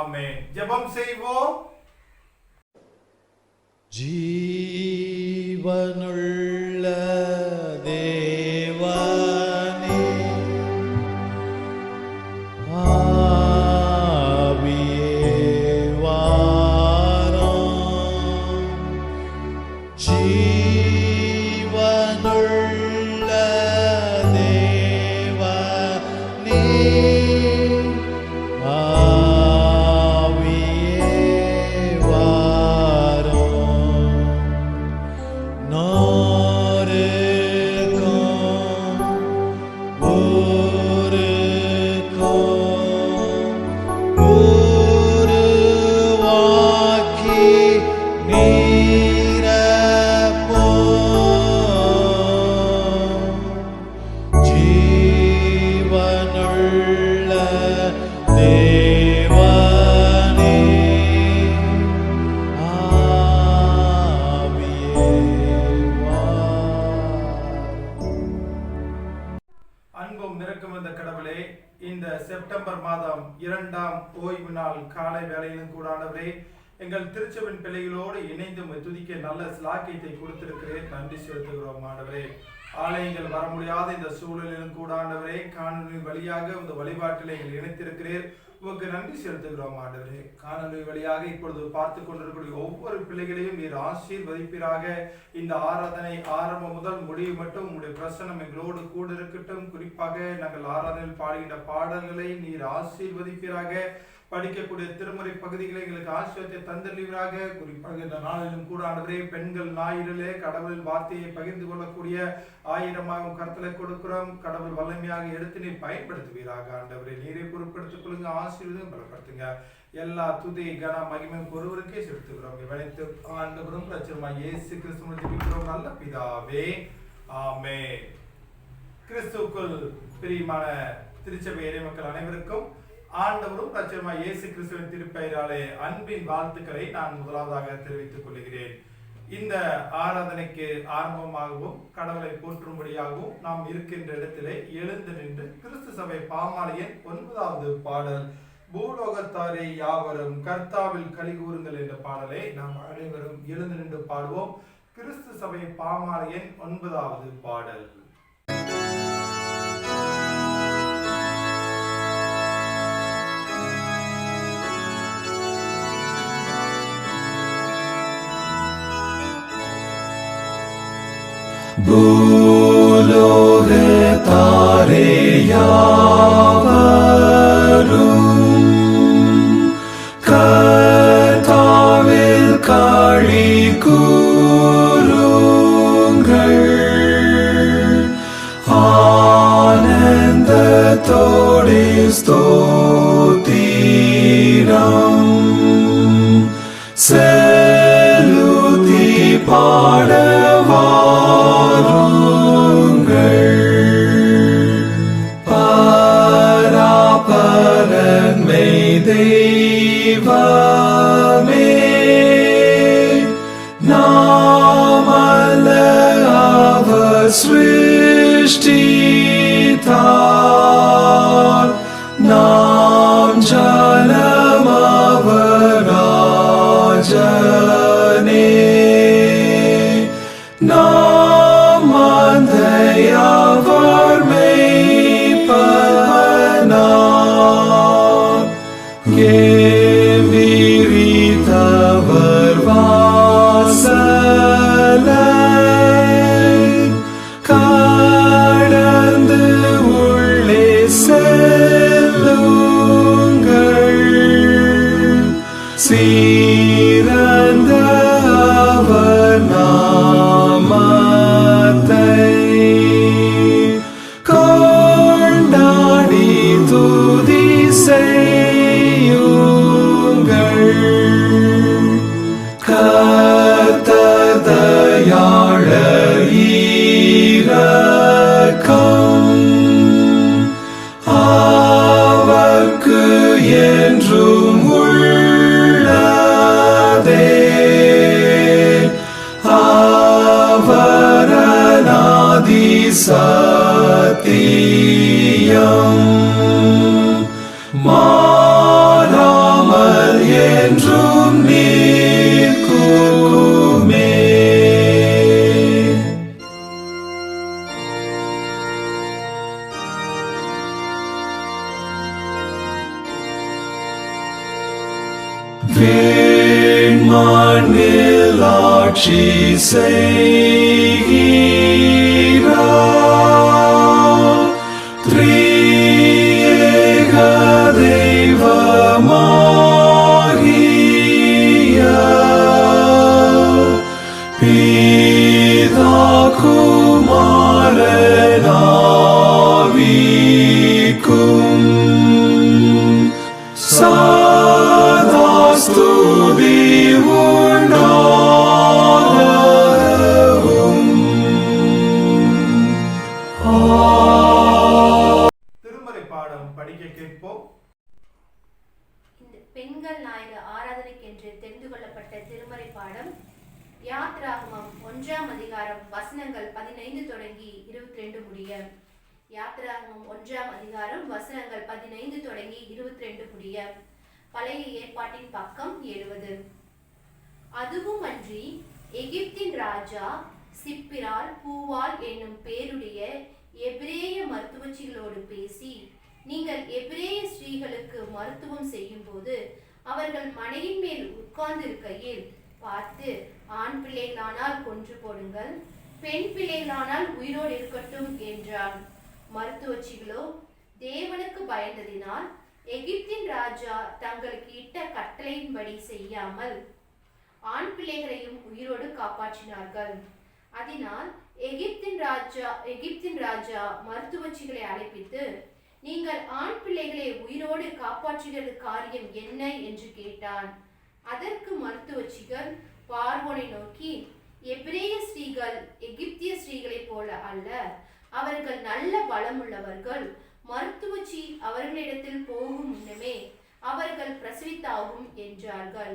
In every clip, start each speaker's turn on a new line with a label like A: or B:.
A: ஆமென். ஜெபம் செய்வோம்.
B: ஜீவனுள்ள தேவனே, ஆவியே வாரும். ஜீவனுள்ள தேவனே,
A: அன்பும் நிறைக்கும் கடவுளே, இந்த செப்டம்பர் மாதம் 2ஆம் ஓய்வு நாள் காலை வேளையிலும் கூட ஆண்டவரே, எங்கள் திருச்சபையின் பிள்ளைகளோடு இணைந்து துதிக்க நல்ல சிலாக்கியத்தை கொடுத்திருக்கிறேன். நன்றி செலுத்துகிறோம் ஆண்டவரே. ஆலயங்கள் வர முடியாத இந்த சூழலிலும் கூட ஆண்டவரே, காணொலி வழியாக இந்த வழிபாட்டில் எங்கள் இணைத்திருக்கிறேன். உங்களுக்கு நன்றி செலுத்துகிறோம் ஆண்டவரே. காணொலி வழியாக இப்பொழுது பார்த்து கொண்டிருக்கக்கூடிய ஒவ்வொரு பிள்ளைகளையும் நீர் ஆசீர்வதிப்பீராக. இந்த ஆராதனை ஆரம்பம் முதல் முடிவு மட்டும் உங்களுடைய பிரசன்னம் எங்களோடு கூட இருக்கட்டும். குறிப்பாக நாங்கள் ஆராதனையில் பாடுகின்ற பாடல்களை நீர் ஆசீர்வதிப்பீராக. படிக்கக்கூடிய திருமுறை பகுதிகளை எங்களுக்கு ஆசீர்வாதத்தை தந்தளிவராக. குறிப்பாக இந்த நாளிலும் கூட ஆண்டவரே, பெண்கள் ஞாயிறிலே கடவுளின் வார்த்தையை பகிர்ந்து கொள்ளக்கூடிய 1000 கருத்தலை கொடுக்கிறோம். கடவுள் வல்லமையாக எடுத்து நீர் பயன்படுத்துவீராக. ஆண்டவரே, நீரை பொருட்படுத்திக் கொள்ளுங்க, ஆசீர்வாதம் பலப்படுத்துங்க. எல்லா துதி கன மகிமையும் ஒருவருக்கே செலுத்துகிறோம். இவனைத்து ஆண்டவரும் ரட்சகருமாகிய இயேசு கிறிஸ்துவின் ஜெபிக்கிறோம் நல்ல பிதாவே, ஆமென். கிறிஸ்துவுக்குள் பிரியமான திருச்சபை இறைமக்கள் அனைவருக்கும் ஆண்டவரும் ரட்சகருமாகிய இயேசு கிறிஸ்துவின் திருப்பெயராலே அன்பின் வாழ்த்துக்களை நான் முதலாவதாக தெரிவித்துக் கொள்கிறேன். இந்த ஆராதனைக்கு ஆரம்பமாகவும் கடவுளை போற்றும்படியாகவும் நாம் இருக்கின்ற இடத்திலே எழுந்து நின்று கிறிஸ்து சபை பாமாலையின் 9வது பாடல், பூலோகத்தாரே யாவரும் கர்த்தாவில் கலிகூறுங்கள் என்ற பாடலை நாம் அனைவரும் எழுந்து நின்று பாடுவோம். கிறிஸ்து சபை பாமாலையின் 9வது பாடல்.
B: பூலோகத்தாரே யாவரும் கர்த்தாவில் களிகூறுங்கள். ஆனந்தத்தோடே ஸ்தோத்திரம் செலுத்தி பாடவாருங்கள். பராபரன்மை தெய்வமே, நாமல்ல அவர் சிருஷ்டித்தார், நாம் ஜனம் அவர் ராஜனே. நாம் மந்தையவர் மேய்ப்பனார், விரித்தவர் வாசலை கடந்து உள்ளே செல்லுங்கள். சீரந்த அவர் நாமத்தை கொண்டாடி துதி செய்யுங்கள். கர்த்தர் தயாளர் இரக்கம், அவர்க்கு என்றும் உள்ளதே. அவர் அநாதி சத்தியம், மாறாமல் மாறாமல் என்றும் நீக்குமே. விண்மண்ணில் ஆட்சி செய்கிறார் திரியேக தெய்வமாகிய பிதா குமாரனாவிக்கும் சதா ஸ்துதி உண்டாகவும்.
A: திருமறை பாடம் படிக்க கேட்போம்.
C: இந்த பெண்கள் ஞாயிறு ஆராதனைக்கென்று தெரிந்து கொள்ளப்பட்ட திருமறை பாடம் யாத்ராகமம் 1ஆம் அதிகாரம் வசனங்கள் 15 தொடங்கி 22 முடிய. யாத்ராகமம் 1ஆம் அதிகாரம் வசனங்கள் 15 தொடங்கி 22 முடிய. பழைய ஏற்பாட்டின் பக்கம் 70. அதுவும் அன்றி எகிப்தின் ராஜா சிப்பிரால் பூவால் என்னும் பேருடைய எபிரேய மருத்துவச்சிகளோடு பேசி, நீங்கள் எபிரேய ஸ்திரீகளுக்கு மருத்துவம் செய்யும் போது அவர்கள் மனையின் மேல் உட்கார்ந்திருக்கையில் பார்த்து, ஆண் பிள்ளைகளானால் கொன்று போடுங்கள், பெண் பிள்ளைகளானால் உயிரோடு இருக்கட்டும் என்றான். மருத்துவச்சிகளோ தேவனுக்கு பயந்ததினால் எகிப்தின் ராஜா தங்களுக்கு இட்ட கட்டளையின்படி செய்யாமல் ஆண் பிள்ளைகளையும் உயிரோடு காப்பாற்றினார்கள். அதனால் எகிப்தின் ராஜா மருத்துவச்சிகளை அழைப்பித்து, நீங்கள் ஆண் பிள்ளைகளை உயிரோடு காப்பாற்றுகிறது காரியம் என்ன என்று கேட்டான். அதற்கு மருத்துவச்சிகள் பார்வோனை நோக்கி, எபிரேய ஸ்திரீகள் எகிப்திய ஸ்திரீகளைப் போல அல்ல, அவர்கள் நல்ல பலமுள்ளவர்கள். மருத்துவச்சி அவர்களிடத்தில் போகும் முன்னமே அவர்கள் பிரசவித்தாகும் என்றார்கள்.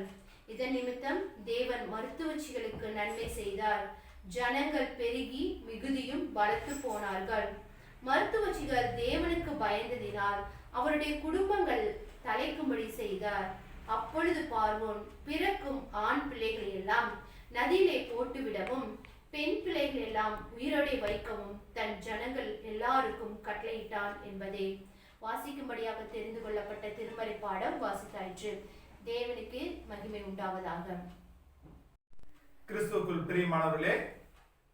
C: இதன் நிமித்தம் தேவன் மருத்துவச்சிகளுக்கு நன்மை செய்தார். ஜனங்கள் பெருகி மிகுதியும் பலத்து போனார்கள். மருத்துவச்சிகள் தேவனுக்கு பயந்ததினால் அவருடைய குடும்பங்கள் தலைக்கும்படி செய்தார். அப்பொழுது பார்வோன் பிறக்கும் ஆண் பிள்ளைகளை எல்லாம் நதியிலே போட்டுவிடவும் பெண் பிள்ளைகள் எல்லாம் உயிரோடே வைக்கவும் தன் ஜனங்கள் எல்லாருக்கும் கட்டளையிட்டான் என்பதே. வாசிக்கும்படியாக தெரிந்து கொள்ளப்பட்ட திருமறை பாடம் வாசித்தாயிற்று. தேவனுக்கு மகிமை உண்டாவதாக.
A: கிறிஸ்துவுக்குள் பிரியமானவர்களே,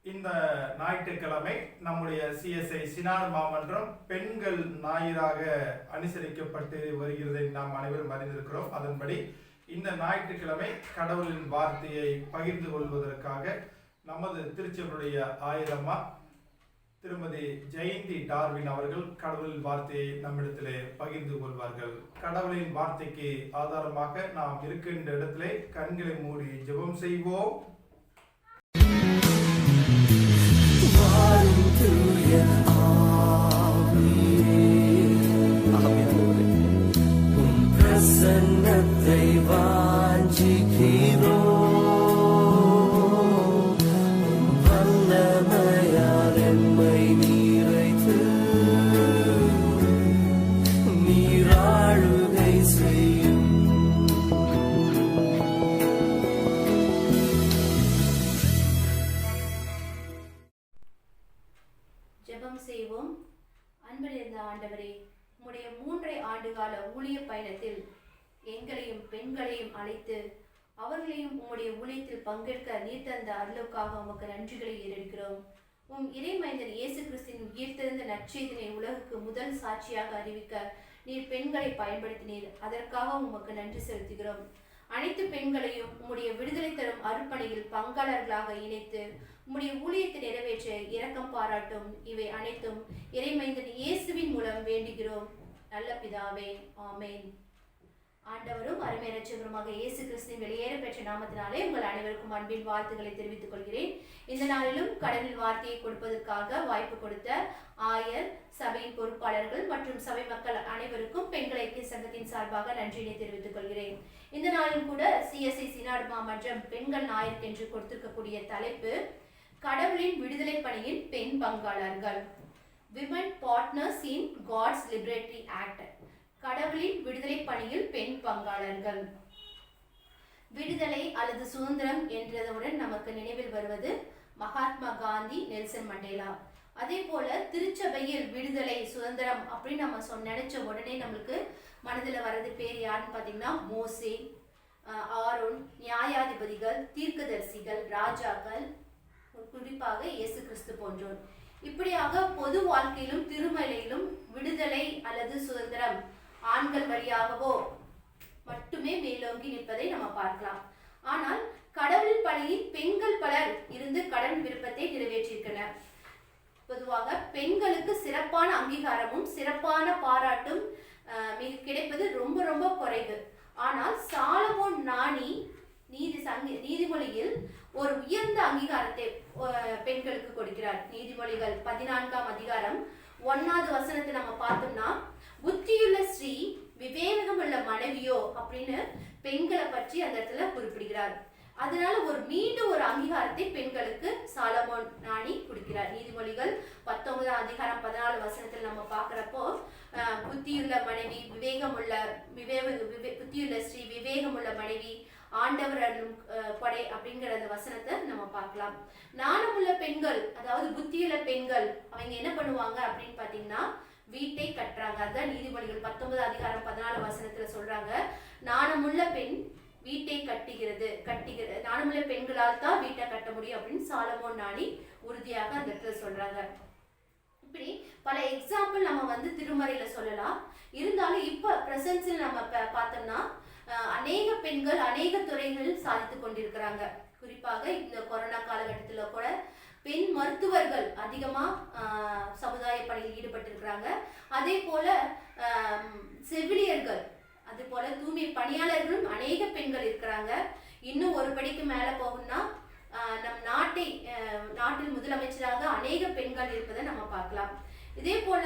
A: இந்த ஞாயிற்றுக்கிழமை நம்முடைய CSI சினார் மாமன்றம் பெண்கள் ஞாயிறாக அனுசரிக்கப்பட்டு வருகிறதை நாம் அனைவரும் அறிந்திருக்கிறோம். அதன்படி இந்த ஞாயிற்றுக்கிழமை கடவுளின் வார்த்தையை பகிர்ந்து கொள்வதற்காக நமது திருச்சபையுடைய ஆயரம்மா திருமதி ஜெயந்தி டார்வின் அவர்கள் கடவுளின் வார்த்தையை நம்மிடத்திலே பகிர்ந்து கொள்வார்கள். கடவுளின் வார்த்தைக்கு ஆதாரமாக நாம் இருக்கின்ற இடத்திலே கண்களை மூடி ஜெபம் செய்வோம்.
D: பிரசன்னத்தை வாஞ்சிக்கிறோ, வல்லமையால் எம்மை நீரைத்து நீராளுகை செய்யும்.
C: ஜெபம் செய்வோம். அன்பிலிருந்த ஆண்டவரே, உம்முடைய 3 ஆண்டுகால ஊழிய பயணத்தில் எங்களையும் பெண்களையும் அழைத்து அவர்களையும் உம்முடைய ஊழியத்தில் பங்கேற்க நீர் தந்த அருளுக்காக உமக்கு நன்றிகளை ஏறெடுக்கிறோம். உம் இறைமைந்தன் இயேசு கிறிஸ்துவின் உயிர்த்தெழுந்த நற்செய்தினை உலகுக்கு முதல் சாட்சியாக அறிவிக்க நீர் பெண்களை பயன்படுத்தினீர். அதற்காக உமக்கு நன்றி செலுத்துகிறோம். அனைத்து பெண்களையும் உம்முடைய விடுதலை தரும் அர்ப்பணியில் பங்காளர்களாக இணைத்து உம்முடைய ஊழியத்தை நிறைவேற்ற இரக்கம் பாராட்டும். இவை அனைத்தும் இறைமைந்தன் இயேசுவின் மூலம் வேண்டுகிறோம் நல்ல பிதாவே, ஆமேன். ஆண்டவரும் அருமை இரட்சகருமாக இயேசு கிறிஸ்துவின் வெளியேற பெற்ற நாமத்தினாலே உங்கள் அனைவருக்கும் அன்பின் வாழ்த்துக்களை தெரிவித்துக் கொள்கிறேன். இந்த நாளிலும் கடவுளின் வார்த்தையை கொடுப்பதற்காக வாய்ப்பு கொடுத்த ஆயர், சபையின் பொறுப்பாளர்கள் மற்றும் சபை மக்கள் அனைவருக்கும் பெண்கள் ஐக்கிய சங்கத்தின் சார்பாக நன்றியை தெரிவித்துக் கொள்கிறேன். இந்த நாளில் கூட CSI சினாடு மாமன்றம் பெண்கள் ஞாயிறு என்று கொடுத்திருக்கக்கூடிய தலைப்பு கடவுளின் விடுதலை பணியின் பெண் பங்காளர்கள், women partners in God's liberatory act. கடவுளின் விடுதலை பணியில் பெண் பங்காளர்கள். விடுதலை அல்லது சுதந்திரம் என்றதுடன் நமக்கு நினைவில் வருவது மகாத்மா காந்தி, நெல்சன் மண்டேலா. அதே போல திருச்சபையில் விடுதலை சுதந்திரம் அப்படின்னு நம்ம நினைச்ச உடனே நம்மளுக்கு மனதில் வர்றது பேர் யாருன்னு பார்த்தீங்கன்னா மோசே, ஆரோன், நியாயாதிபதிகள், தீர்க்கதரிசிகள், ராஜாக்கள், குறிப்பாக இயேசு கிறிஸ்து போன்றோர். இப்படியாக பொது வாழ்க்கையிலும் திருமலையிலும் விடுதலை அல்லது சுதந்திரம் ஆண்கள் வழியாகவோ மட்டுமே மேலோங்கி நிற்பதை நம்ம பார்க்கலாம். ஆனால் கடவுள் பணியில் பெண்கள் பலர் இருந்து கடவுள் விருப்பத்தை நிறைவேற்றியிருக்கின்றனர். பொதுவாக பெண்களுக்கு சிறப்பான அங்கீகாரமும் சிறப்பான பாராட்டும் கிடைப்பது ரொம்ப ரொம்ப குறைவு. ஆனால் சாலமோன் ஞானி நீதிமொழியில் ஒரு உயர்ந்த அங்கீகாரத்தை பெண்களுக்கு கொடுக்கிறார். நீதிமொழிகள் 14ஆம் அதிகாரம் 1வது வசனத்தை நம்ம பார்த்தோம்னா, புத்தியுள்ள ஸ்ரீ விவேகமுள்ள மனைவியோ அப்படின்னு பெண்களை பற்றி அந்த இடத்துல குறிப்பிடுகிறார். அதனால மீண்டும் ஒரு அங்கீகாரத்தை பெண்களுக்கு சாலமோன் ஞானி கொடுக்கிறார். நீதிமொழிகள் 19ஆம் அதிகாரம் 14 வசனத்தில் நம்ம பார்க்கிறப்போ, புத்தியுள்ள மனைவி, புத்தியுள்ள ஸ்ரீ விவேகமுள்ள மனைவி, ஆண்டவர் அருளும் கொடை அப்படிங்கிற அந்த வசனத்தை நம்ம பார்க்கலாம். நாணமுள்ள பெண்கள், அதாவது புத்தியுள்ள பெண்கள், அவங்க என்ன பண்ணுவாங்க அப்படின்னு பாத்தீங்கன்னா வீட்டை கட்டுறாங்க. அதான் நீதிமொழிகள் 19ஆம் அதிகாரம் 14 வசனத்துல சொல்றாங்க, நாணமுள்ள பெண் வீட்டை கட்டுகிறது, நாணமுள்ள பெண்களால் தான் வீட்டை கட்ட முடியும் அப்படின்னு சாலமோன் ஞானி உறுதியாக அந்த இடத்துல சொல்றாங்க. இப்படி பல எக்ஸாம்பிள் நம்ம திருமறையில சொல்லலாம். இருந்தாலும் இப்ப பிரசன்ஸ்ல நம்ம பார்த்தோம்னா அநேக பெண்கள் அநேக துறைகளில் சாதித்து கொண்டிருக்கிறாங்க. குறிப்பாக இந்த கொரோனா காலகட்டத்தில் கூட பெண் மருத்துவர்கள் அதிகமா சமுதாய பணியில் ஈடுபட்டிருக்கிறாங்க. அதே போல செவிலியர்கள், அது போல தூய்மை பணியாளர்களும் அநேக பெண்கள் இருக்கிறாங்க. இன்னும் ஒரு படிக்கு மேல போகணும்னா நம் நாட்டில் முதலமைச்சராக அநேக பெண்கள் இருப்பதை நம்ம பார்க்கலாம். இதே போல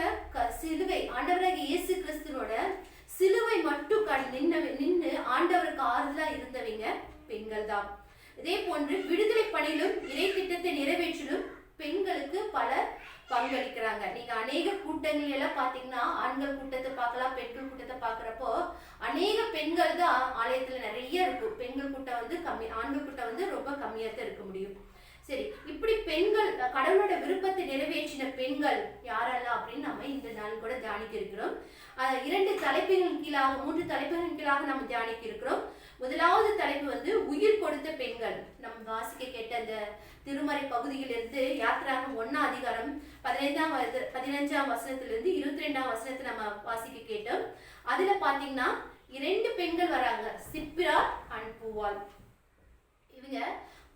C: சிலுவை, ஆண்டவராக இயேசு கிறிஸ்துவோட சிலுவை மட்டும் நின்று ஆண்டவருக்கு ஆறுதலா இருந்தவங்க பெண்கள் தான். இதே போன்று விடுதலை பணியிலும் இறை திட்டத்தை நிறைவேற்றிலும் பெண்களுக்கு பலர் பங்களிக்கிறாங்க. நீங்க அநேக கூட்டங்கள் எல்லாம் பாத்தீங்கன்னா ஆண்கள் கூட்டத்தை பார்க்கலாம், பெண்கள் கூட்டத்தை பாக்குறப்போ அநேக பெண்கள் தான் ஆலயத்துல நிறைய இருக்கும். பெண்கள் கூட்டம் கம்மி, ஆண்கள் கூட்டம் ரொம்ப கம்மியா தான் இருக்க முடியும். சரி, இப்படி பெண்கள் கடவுளோட விருப்பத்தை நிறைவேற்றின பெண்கள் யாரெல்லாம் அப்படின்னு நம்ம இந்த நாள் கூட தியானிக்க இருக்கிறோம். 2 தலைப்புகளின் கீழாக 3 தலைப்புகளின் கீழாக நம்ம தியானிக்க இருக்கிறோம். முதலாவது தலைப்பு உயிர் கொடுத்த பெண்கள். நம்ம வாசிக்க கேட்ட அந்த திருமறை பகுதியிலிருந்து யாத்திராகம் 1ஆம் அதிகாரம் 15ஆம் வசனத்திலிருந்து 22ஆம் வசனத்தை நம்ம வாசிக்க கேட்டோம். அதுல பாத்தீங்கன்னா 2 பெண்கள் வராங்க, சிப்ரா அண்ட் பூவால். இவங்க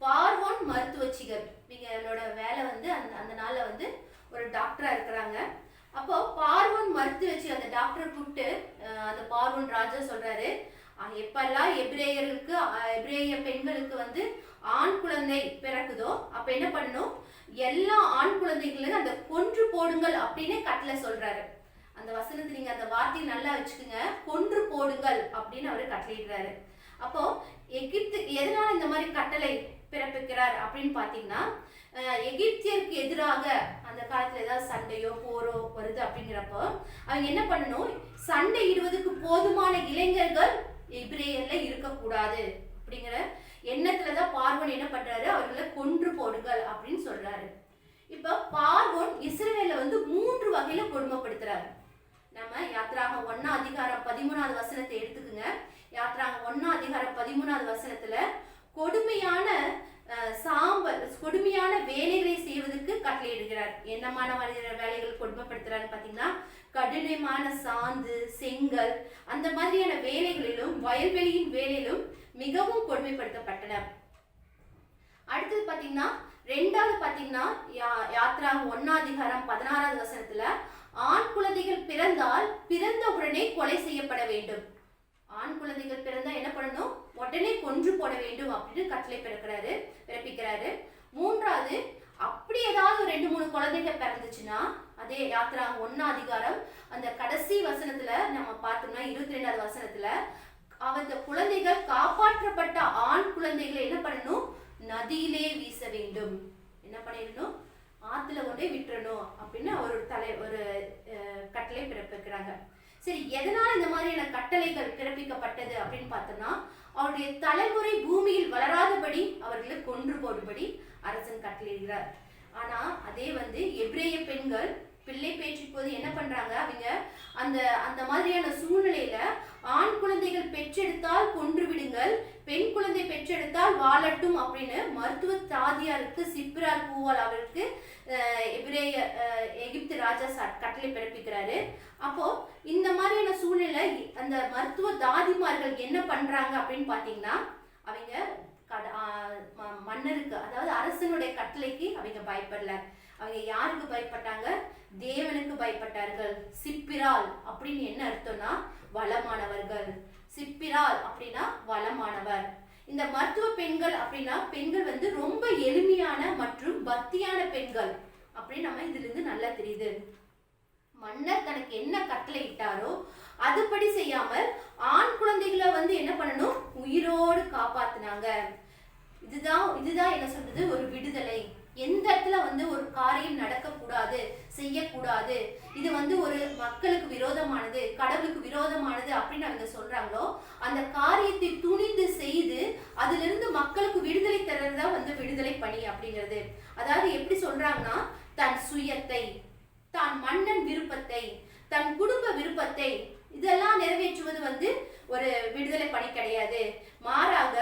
C: பார்வோன் மருத்துவச்சிகள். இவங்களோட வேலை அந்த நாள்ல ஒரு டாக்டரா இருக்கிறாங்க. அப்போ பார்வோன் மருத்துவச்சி அந்த டாக்டரை கூப்பிட்டு அந்த பார்வோன் ராஜா சொல்றாரு, எப்பெல்லாம் எபிரேய பெண்களுக்கு ஆண் குழந்தை பிறக்குதோ அப்ப என்ன பண்ணணும், எல்லா ஆண் குழந்தைகளும் அந்த கொன்று போடுங்கள் அப்படின்னு கட்டளை சொல்றாரு. அந்த வசனத்தை நீங்க அந்த வார்த்தையை நல்லா வச்சுக்கோங்க, கொன்று போடுங்கள் அப்படின்னு அவரு கட்டளையிடுறாரு. அப்போ எகிப்து எதனால இந்த மாதிரி கட்டளை பிறப்பிக்கிறார் அப்படின்னு பாத்தீங்கன்னா, எகிப்தியருக்கு எதிராக அந்த காலத்துல ஏதாவது சண்டையோ போரோ வருது அப்படிங்கிறப்போ அவங்க என்ன பண்ணணும், சண்டையிடுவதற்கு போதுமான இளைஞர்கள் எபிரேயர்ல இருக்கக்கூடாது அப்படிங்கிற எண்ணத்துலதான் பார்வோன் என்ன பண்றாரு, அவர்களை கொன்று போடுங்கள் அப்படின்னு சொல்றாரு. இப்ப பார்வோன் இஸ்ரவேல 3 வகையில கொடுமைப்படுத்துறாரு. நம்ம யாத்திராகம் 1ஆம் அதிகாரம் 13ஆவது வசனத்தை எடுத்துக்குங்க. யாத்திராகம் 1ஆம் அதிகாரம் 13ஆவது வசனத்துல கொடுமையான வேலைகளை செய்வதற்கு கட்டளையிடுகிறார். என்னமான வேலைகள் கொடுமைப்படுத்துறாரு பாத்தீங்கன்னா, கடினமான சாந்து, செங்கல் அந்த மாதிரியான வேலைகளிலும் வயல்வெளியின் வேலையிலும் மிகவும் கொடுமைப்படுத்தப்பட்டனர். அடுத்தது பாத்தீங்கன்னா 2வது பாத்தீங்கன்னா யாத்திராகம் 1ஆம் அதிகாரம் 16ஆவது வசனத்துல, ஆண் குழந்தைகள் பிறந்தால் பிறந்த உடனே கொலை செய்யப்பட வேண்டும். ஆண் குழந்தைகள் பிறந்தா என்ன பண்ணணும், உடனே கொன்று போட வேண்டும் அப்படின்னு கட்டளை பிறப்பிக்கிறாரு. 3வது, அப்படி ஏதாவது 2-3 குழந்தைகள் பிறந்துச்சுன்னா, அதே யாத்திராகம் 1ஆம் அதிகாரம் அந்த கடைசி வசனத்துல நம்ம பார்த்தோம்னா 22ஆவது வசனத்துல, அந்த குழந்தைகள் காப்பாற்றப்பட்ட ஆண் குழந்தைகளை என்ன பண்ணணும், நதியிலே வீச வேண்டும். என்ன பண்ணிடணும், ஆத்துல கொண்டே விட்டுறணும் அப்படின்னு ஒரு கட்டளை பிறப்பிக்கிறாங்க. சரி, எதனால இந்த மாதிரியான கட்டளைகள் பிறப்பிக்கப்பட்டது அப்படின்னு பார்த்தோம்னா, அவருடைய தலைமுறை பூமியில் வளராதபடி அவர்களை கொன்று போடும்படி அரசன் கட்டளையிடுகிறார். ஆனா அதே எபிரேய பெண்கள் பிள்ளை பேச்சுக்கு போது என்ன பண்றாங்க, அவங்க அந்த அந்த மாதிரியான சூழ்நிலையில ஆண் குழந்தைகள் பெற்றெடுத்தால் கொன்று விடுங்கள், பெண் குழந்தை பெற்றெடுத்தால் வாழட்டும் அப்படின்னு மருத்துவ தாதியாருக்கு சிப்ரால் பூவால் அவருக்கு எபிரேய எகிப்து ராஜா கட்டளை பிறப்பிக்கிறாரு. அப்போ இந்த மாதிரியான சூழ்நிலை அந்த மருத்துவ தாதிமார்கள் என்ன பண்றாங்க அப்படின்னு பாத்தீங்கன்னா, அவங்க மன்னருக்கு, அதாவது அரசனுடைய கட்டளைக்கு அவங்க பயப்படல. அவங்க யாருக்கு பயப்பட்டாங்க? தேவனுக்கு பயப்பட்டார்கள். சிப்பிரால் அப்படின்னு என்ன அர்த்தம்னா வளமானவர்கள். சிப்பிரால் அப்படின்னா வளமானவர். இந்த மருத்துவ பெண்கள் அப்படின்னா பெண்கள் ரொம்ப எளிமையான மற்றும் பக்தியான பெண்கள் அப்படின்னு நம்ம இதுல இருந்து நல்லா தெரியுது. மன்னர் தனக்கு என்ன கட்டளை இட்டாரோ அதுபடி செய்யாமல் ஆண் குழந்தைகளை என்ன பண்ணணும், உயிரோடு காப்பாத்தினாங்க. இதுதான் என்ன சொல்றது, ஒரு விடுதலை. எந்த இடத்துல ஒரு காரியம் நடக்கக்கூடாது, செய்யக்கூடாது, இது ஒரு மக்களுக்கு விரோதமானது, கடவுளுக்கு விரோதமானது அப்படின்னு அவங்க சொல்றாங்களோ அந்த காரியத்தை துணிந்து செய்து அதுல இருந்து மக்களுக்கு விடுதலை தர்றதுதான் விடுதலை பணி அப்படிங்கிறது. அதாவது எப்படி சொல்றாங்கன்னா, தன் சுயத்தை, தான் மன்னன் விருப்பத்தை, தன் குடும்ப விருப்பத்தை இதெல்லாம் நிறைவேற்றுவது ஒரு விடுதலை பணி கிடையாது. மாறாக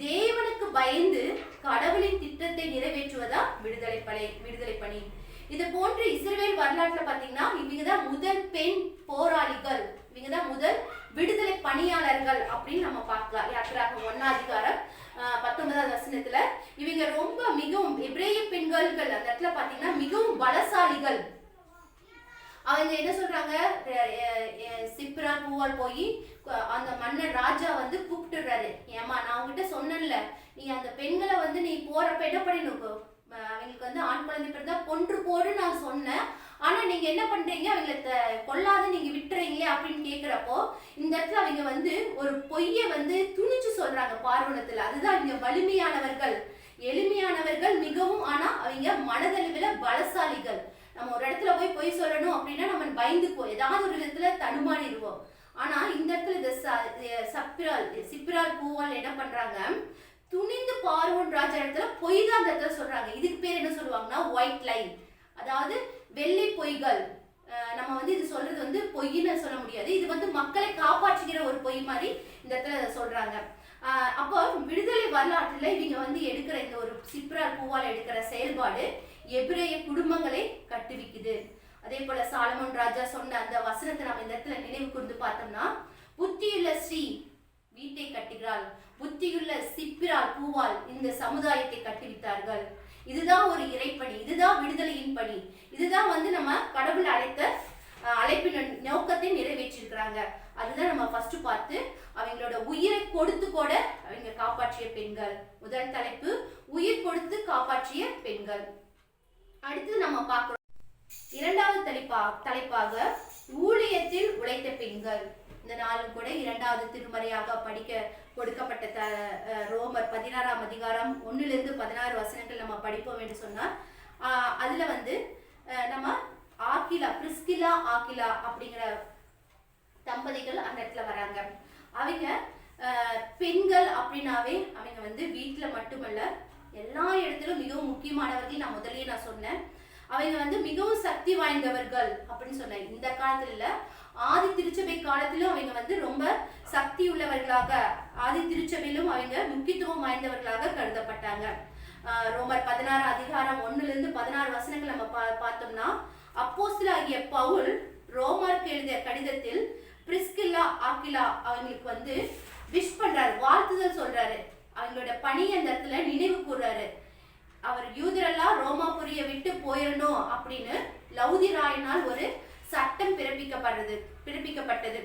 C: தேவனுக்கு பயந்து கடவுளின் திட்டத்தை நிறைவேற்றுவதா விடுதலை பணி. இது போன்று இஸ்ரவேல் வரலாற்றுல பாத்தீங்கன்னா இவங்கதான் முதல் பெண் போராளிகள், இவங்கதான் முதல் விடுதலை பணியாளர்கள் அப்படின்னு நம்ம பார்க்கலாம். யாத்திராகமம் 1 வசனத்துல இவங்க ரொம்ப மிகவும் எபிரேய பெண்கள் அந்த இடத்துல பாத்தீங்கன்னா மிகவும் பலசாலிகள். அவங்க என்ன சொல்றாங்க, சிப்ரா பூவால் போய் அந்த மன்னர் ராஜா கூப்பிட்டுறாரு. ஏமா, நான் உங்ககிட்ட சொன்னேன்ல, நீ அந்த பெண்களை நீ போறப்ப என்ன பண்ணிருக்கோம், அவங்களுக்கு ஆண் குழந்தை பிறந்தா கொன்று போடு நான் சொன்னேன், ஆனா நீங்க என்ன பண்றீங்க, அவங்களை கொல்லாது நீங்க விட்டுறீங்களே அப்படின்னு கேக்குறப்போ இந்த இடத்துல அவங்க ஒரு பொய்ய துணிச்சு சொல்றாங்க பார்வணத்துல. அதுதான் அவங்க வலிமையானவர்கள், எளிமையானவர்கள் மிகவும். ஆனா அவங்க மனதளவுல பலசாலிகள். நம்ம ஒரு இடத்துல போய் பொய் சொல்லணும் அப்படின்னா நம்ம பயந்துக்குவோம், ஏதாவது ஒரு விதத்துல தடுமாறிடுவோம். ஆனா இந்த இடத்துல சிப்ரால் பூவால் என்ன பண்றாங்க, துணிந்து பார்வோன் ராஜா இடத்துல பொய் தான் அந்த இடத்துல சொல்றாங்க. இதுக்கு பேர் என்ன சொல்லுவாங்கன்னா ஒயிட் லை, அதாவது வெள்ளை பொய்கள். நம்ம இது சொல்றது பொய்ன்னு சொல்ல முடியாது, இது மக்களை காப்பாற்றுகிற ஒரு பொய் மாதிரி இந்த இடத்துல சொல்றாங்க. அப்போ விடுதலை வரலாற்றுல இவங்க எடுக்கிற இந்த ஒரு சிப்ரால் பூவால் எடுக்கிற செயல்பாடு எபிரேய குடும்பங்களை கட்டுவிக்குது. அதே போல சாலமோன் ராஜா சொன்ன அந்த வசனத்தை நம்ம இந்த இடத்துல நினைவு கூர்ந்து பார்த்தோம்னா, புத்தியுள்ள ஸ்ரீ வீட்டை கட்டுகிறாள், புத்தியுள்ள சிப்பிரால் பூவால் இந்த சமுதாயத்தை கட்டுவித்தார்கள். இதுதான் ஒரு இறைப்பணி, இதுதான் விடுதலையின் பணி, இதுதான் நம்ம கடவுள் அழைத்த அழைப்பின் நோக்கத்தை நிறைவேற்றிருக்கிறாங்க. அதுதான் நம்ம ஃபர்ஸ்ட் பார்த்து அவங்களோட உயிரை கொடுத்து கூட அவங்க காப்பாற்றிய பெண்கள். முதல் தலைப்பு உயிர் கொடுத்து காப்பாற்றிய பெண்கள். அடுத்து நம்ம பார்க்கிறோம் இரண்டாவது தலைப்பாக ஊழியத்தில் உழைத்த பெண்கள். இந்த நாளும் கூட இரண்டாவது திருமறையாக படிக்க கொடுக்கப்பட்ட ரோமர் 16 1-16 வசனங்கள் நம்ம படிப்போம் என்று சொன்னார். அதுல நம்ம பிரிஸ்கிலா ஆக்கிலா அப்படிங்கிற தம்பதிகள் அந்த இடத்துல வராங்க. அவங்க பெண்கள் அப்படின்னாவே அவங்க வீட்டுல மட்டுமல்ல எல்லா இடத்திலும் மிகவும் முக்கியமானவர்கள். நான் முதல்லயே சொன்னேன், அவங்க மிகவும் சக்தி வாய்ந்தவர்கள் அப்படின்னு சொன்னேன். இந்த காலத்துல இல்ல, ஆதி திருச்சபை காலத்திலும் அவங்க ரொம்ப சக்தி உள்ளவர்களாக, ஆதி திருச்சபையிலும் அவங்க முக்கியத்துவம் வாய்ந்தவர்களாக கருதப்பட்டாங்க. ரோமர் 16 1-16 வசனங்கள் நம்ம பார்த்தோம்னா, அப்போஸ்தலனாகிய பவுல் ரோமருக்கு எழுதிய கடிதத்தில் பிரிஸ்கில்லா ஆக்கிலா அவங்களுக்கு விஷ் பண்றாரு, வாழ்த்துதல் சொல்றாரு, அவங்களோட பணி அந்த இடத்துல நினைவு கூறாரு. அவர் யூதரெல்லாம் ரோமாபுரியை விட்டு போயிடணும் அப்படின்னு லவுதிராயினால் ஒரு சட்டம் பிறப்பிக்கப்பட்டது.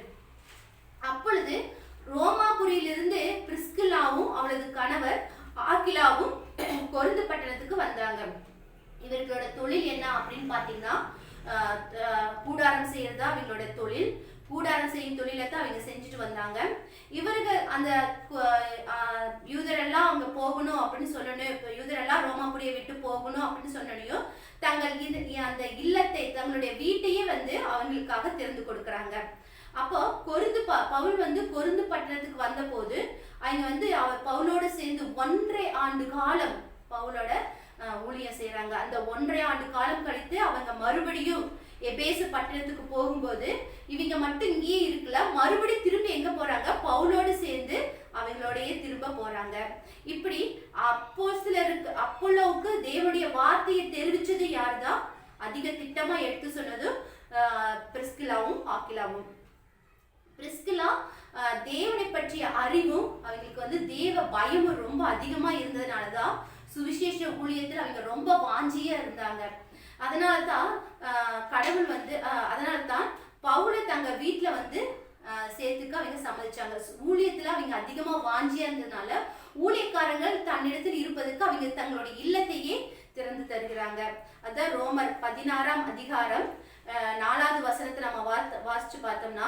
C: அப்பொழுது ரோமாபுரியிலிருந்து பிரிஸ்கில்லாவும் அவளது கணவர் ஆக்கிலாவும் கொரிந்து பட்டணத்துக்கு வந்தாங்க. இவர்களோட தொழில் என்ன அப்படின்னு பாத்தீங்கன்னா, கூடாரம் செய்யறதா அவங்களோட தொழில். கூடாரம் செய்யும் தொழிலை தான் அவங்க செஞ்சுட்டு வந்தாங்க. இவர்கள் அந்த யூதரெல்லாம் அவங்க போகணும் அப்படின்னு சொல்லணும், இப்போ யூதரெல்லாம் ரோமாபுரியை விட்டு போகணும் அப்படின்னு சொன்னனையும் தங்கள் அந்த இல்லத்தை, தங்களுடைய வீட்டையே அவங்களுக்காக திறந்து கொடுக்குறாங்க. அப்போ பவுல் வந்து கொரிந்து பட்டணத்துக்கு வந்த போது அவங்க வந்து பவுலோட சேர்ந்து 1.5 ஆண்டு காலம் பவுலோட ஊழியம் செய்யறாங்க. அந்த 1.5 ஆண்டு காலம் கழித்து அவங்க மறுபடியும் எபேசு பட்டணத்துக்கு போகும்போது இவங்க மட்டும் இங்கேயே இருக்கல, மறுபடியும் திரும்பி எங்க போறாங்க, பவுலோடு சேர்ந்து அவங்களோடயே திரும்ப போறாங்க. இப்படி அப்போலோவுக்கு தேவனுடைய வார்த்தையை தெரிவிச்சது யாருதான்? அதிக திட்டமா எடுத்து சொன்னதும் பிரிஸ்கிலாவும் ஆக்கிலாவும். பிரிஸ்கிலா தேவனை பற்றிய அறிவும் அவங்களுக்கு வந்து தேவ பயமும் ரொம்ப அதிகமா இருந்ததுனாலதான் சுவிசேஷ ஊழியத்தில் அவங்க ரொம்ப வாஞ்சியா இருந்தாங்க. அதனால்தான் கடவுள் வந்து அதனால்தான் பவுலை தங்க வீட்டுல வந்து சேர்த்துக்க அவங்க சம்மதிச்சாங்க. ஊழியத்துல அவங்க அதிகமா வாஞ்சியா இருந்ததுனால ஊழியக்காரங்கள் தன்னிடத்தில் இருப்பதற்கு அவங்க தங்களுடைய இல்லத்தையே திறந்து தருகிறாங்க. அதான் ரோமர் 16ஆம் அதிகாரம் 4வது வசனத்தை நம்ம வாசிச்சு பார்த்தோம்னா,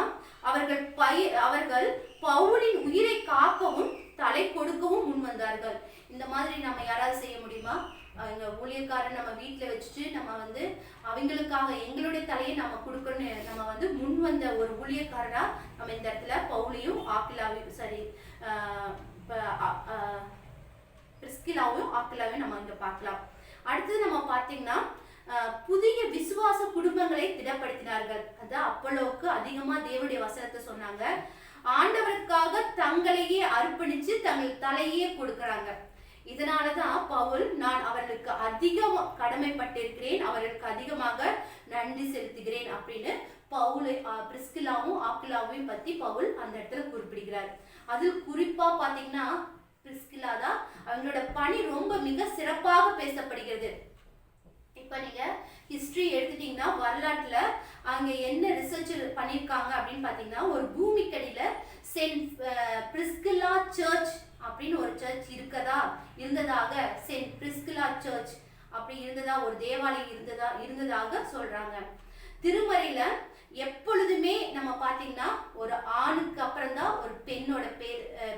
C: அவர்கள் பவுலின் உயிரை காக்கவும் தலை கொடுக்கவும் முன் வந்தார்கள். இந்த மாதிரி நம்ம யாராவது செய்ய முடியுமா? அவங்க ஊழியக்காரன் நம்ம வீட்டுல வச்சுட்டு நம்ம வந்து அவங்களுக்காக எங்களுடைய தலையை நம்ம கொடுக்கணும்னு நம்ம வந்து முன் வந்த ஒரு ஊழியக்காரனா நம்ம இந்த இடத்துல பவுலையும் ஆக்கிலாவையும் பிரிஸ்கிலாவையும் ஆக்கிலாவையும் நம்ம இங்க பார்க்கலாம். அடுத்தது நம்ம பார்த்தீங்கன்னா புதிய விசுவாச குடும்பங்களை திடப்படுத்தினார்கள். அதான் அப்போலோவுக்கு அதிகமா தேவனுடைய வசனத்தை சொன்னாங்க. ஆண்டவருக்காக தங்களையே அர்ப்பணிச்சு தங்கள் தலையே கொடுக்கறாங்க. இதனாலதான் பவுல், நான் அவர்களுக்கு அதிகம் கடமைப்பட்டிருக்கிறேன், அவர்களுக்கு அதிகமாக நன்றி செலுத்துகிறேன் அப்படின்னு பவுலை பிரிஸ்கிலாவும் ஆக்கிலாவையும் பத்தி பவுல் அந்த இடத்துல குறிப்பிடுகிறார். அதில் குறிப்பா பாத்தீங்கன்னா பிரிஸ்கிலா தான் அவங்களோட பணி ரொம்ப மிக சிறப்பாக பேசப்படுகிறது. இப்ப நீங்க ஹிஸ்டரி எடுத்துட்டீங்கன்னா வரலாற்றுல அங்க என்ன ரிசர்ச் பண்ணிருக்காங்க அப்படின்னு பாத்தீங்கன்னா, ஒரு பூமிக்கடியில சென்ட் பிரிஸ்கிலா சர்ச் அப்படின்னு ஒரு சர்ச் இருந்ததாக சென்ட் பிரிஸ்கிலா சர்ச் அப்படி இருந்ததா, ஒரு தேவாலயம் இருந்ததாக சொல்றாங்க. திருமறையில எப்பொழுதுமே நம்ம பாத்தீங்கன்னா ஒரு ஆணுக்கு அப்புறம் தான் ஒரு பெண்ணோட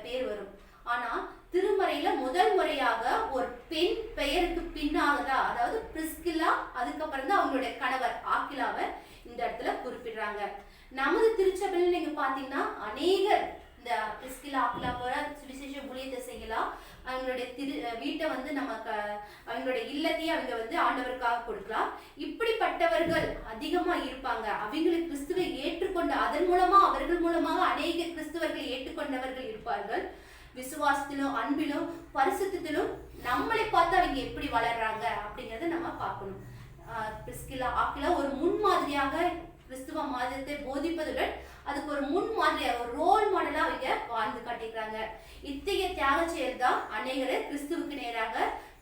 C: பேர் வரும். ஆனா திருமறையில முதல் முறையாக ஒரு பெண் பெயருக்கு பின்னாகதா, அதாவது பிரிஸ்கிலா, அதுக்கப்புறம் தான் அவங்களுடைய கணவர் ஆக்கிலாவை இந்த இடத்துல குறிப்பிடுறாங்க. நமது திருச்சபையில் நீங்க பாத்தீங்கன்னா அநேகர் இந்த பிரிஸ்கிலா ஆக்கிலா போற சுவிசேஷ ஊழியத்தை செய்யலாம். அவங்களுடைய வீட்டை வந்து அவங்களுடைய இல்லத்தையே அவங்க வந்து ஆண்டவருக்காக கொடுக்கலாம். இப்படிப்பட்டவர்கள் அதிகமா இருப்பாங்க. அவங்களுக்கு கிறிஸ்துவை ஏற்றுக்கொண்ட அதன் மூலமா அவர்கள் மூலமாக அநேக கிறிஸ்துவர்களை ஏற்றுக்கொண்டவர்கள் இருப்பார்கள். விசுவாசத்திலும் அன்பிலும் பரிசுத்திலும் நம்மளை பார்த்து அவங்க எப்படி வளர்றாங்க அப்படிங்கறத நம்ம பார்க்கணும். பிரிஸ்கிலா ஆக்கிலா ஒரு முன்மாதிரியாக கிறிஸ்துவ மதத்தை போதிப்பதுடன் அதுக்கு ஒரு முன்மாதிரியாக ஒரு ரோல் மாடலா அவங்க வாழ்ந்து காட்டிக்கிறாங்க. இத்தகைய தியாக செயல் தான் அநேகரை கிறிஸ்துவுக்கு நேராக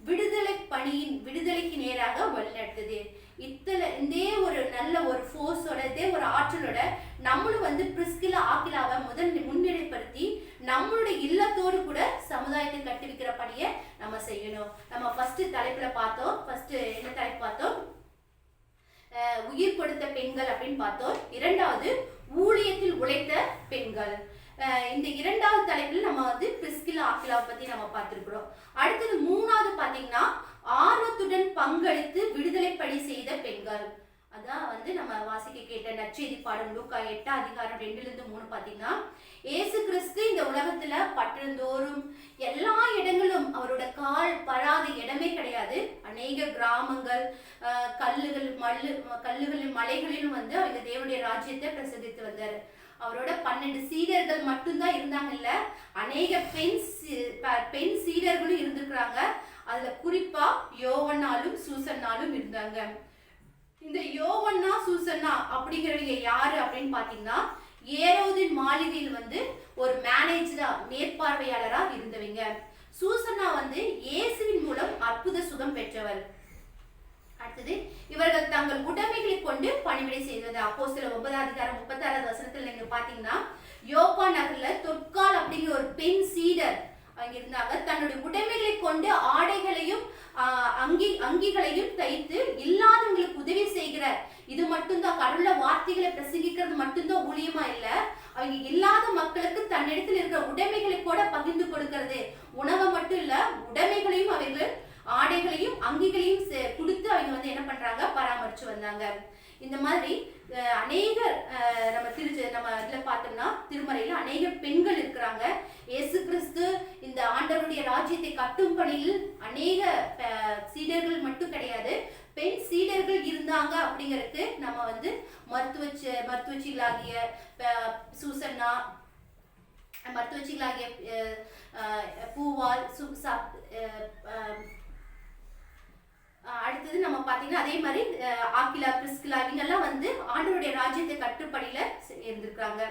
C: விடுதலைக்கு நேராக வழிநடத்துது. இதே ஒரு நல்ல ஒரு ஃபோர்ஸோட, இதே ஒரு ஆற்றலோட நம்மளும் வந்து பிரிஸ்கிலா ஆக்கிலாவை முன்னிலைப்படுத்தி நம்மளுடைய இல்லத்தோடு கூட சமுதாயத்தை கட்டுவிக்கிற பணியை நம்ம செய்யணும். நம்ம ஃபர்ஸ்ட் தலைப்புல பார்த்தோம். ஃபர்ஸ்ட் என்ன தலைப்பு பார்த்தோம்? உயிர் கொடுத்த பெண்கள் அப்படின்னு பார்த்தோம். இரண்டாவது ஊழியத்தில் உழைத்த பெண்கள். இந்த இரண்டாவது தலைப்பில் நம்ம வந்து பிரிஸ்கிலா ஆக்கிலாவை பத்தி நம்ம பார்த்திருக்கிறோம். அடுத்தது மூணாவது பாத்தீங்கன்னா ஆர்வத்துடன் பங்களித்து விடுதலை பணி செய்த பெண்கள். அதான் வந்து நம்ம வாசிக்க கேட்ட நற்செய்தி பாடம் லூக்கா 8ஆம் அதிகாரம் 2-3 பாத்தீங்கன்னா, இயேசு கிறிஸ்து இந்த உலகத்துல பட்டணந்தோறும் எல்லா இடங்களும் அவரோட கால் படாத இடமே கிடையாது. அநேக கிராமங்கள், கல்லுகளின் மலைகளிலும் வந்து அவங்க தேவனுடைய ராஜ்யத்தை பிரசங்கித்து வந்தாரு. அவரோட 12 சீடர்கள் மட்டும்தான் இருந்தாங்கல்ல, அநேக பெண் சீடர்களும் இருந்திருக்கிறாங்க. அதுல குறிப்பா யோவன்னாலும் சூசன்னாலும் இருந்தாங்க. இந்த யோவன்னா சூசன்னா அப்படிங்கிறவங்க யாரு அப்படின்னு பாத்தீங்கன்னா, ஏரோதின் மாளிகையில் வந்து ஒரு மேனேஜரா, மேற்பார்வையாளரா இருந்தவங்க. சூசன்னா வந்து இயேசுவின் மூலம் அற்புத சுகம் பெற்றவர். அடுத்தது இவர்கள் தங்கள் உடைமைகளை கொண்டு பணிவிடை செய்தது. அப்போஸ்தலர் 9ஆம் அதிகாரம் 36வது வசனத்துல நீங்க பாத்தீங்கன்னா, யோப்பா நகர்ல தொற்கால் அப்படிங்கிற ஒரு பெண் சீடர் அங்க இருந்தாங்க. தன்னுடைய உடைமைகளை கொண்டு ஆடைகளையும் அங்கிகளையும் தைத்து இல்லாதவங்களுக்கு உதவி செய்கிற, இது மட்டும்தான் கடவுள வார்த்தைகளை பிரசங்கிக்கிறது மட்டும்தான் ஊழியமா இல்ல, அவங்க இல்லாத மக்களுக்கு தன்னிடத்தில் இருக்கிற உடைமைகளை கூட பகிர்ந்து கொடுக்கிறது. உணவை மட்டும் இல்ல, உடைமைகளையும் அவர்கள் ஆடைகளையும் அங்கிகளையும் கொடுத்து அவங்க வந்து என்ன பண்றாங்க, பராமரிச்சு வந்தாங்க. வந்தாங்க. இந்த மாதிரி அநேக நம்ம இதுல பார்த்தோம்னா திருமறையில அநேக பெண்கள் இருக்கிறாங்க. இயேசு கிறிஸ்து இந்த ஆண்டவருடைய ராஜ்யத்தை கட்டும் பணியில் அநேக சீடர்கள் மட்டும் கிடையாது, பெண் சீடர்கள் இருந்தாங்க. அப்படிங்கிறதுக்கு நம்ம வந்து மருத்துவச்சிகளாகிய சூசன்னா, மருத்துவச்சிகளாகிய பூவால், அடுத்தது நம்ம பாத்தீங்கன்னா அதே மாதிரி ஆக்கிலா, பிரிஸ்கிலா இவங்கெல்லாம் வந்து ஆண்டவருடைய ராஜ்யத்தை கட்டுப்படியில இருந்திருக்காங்க.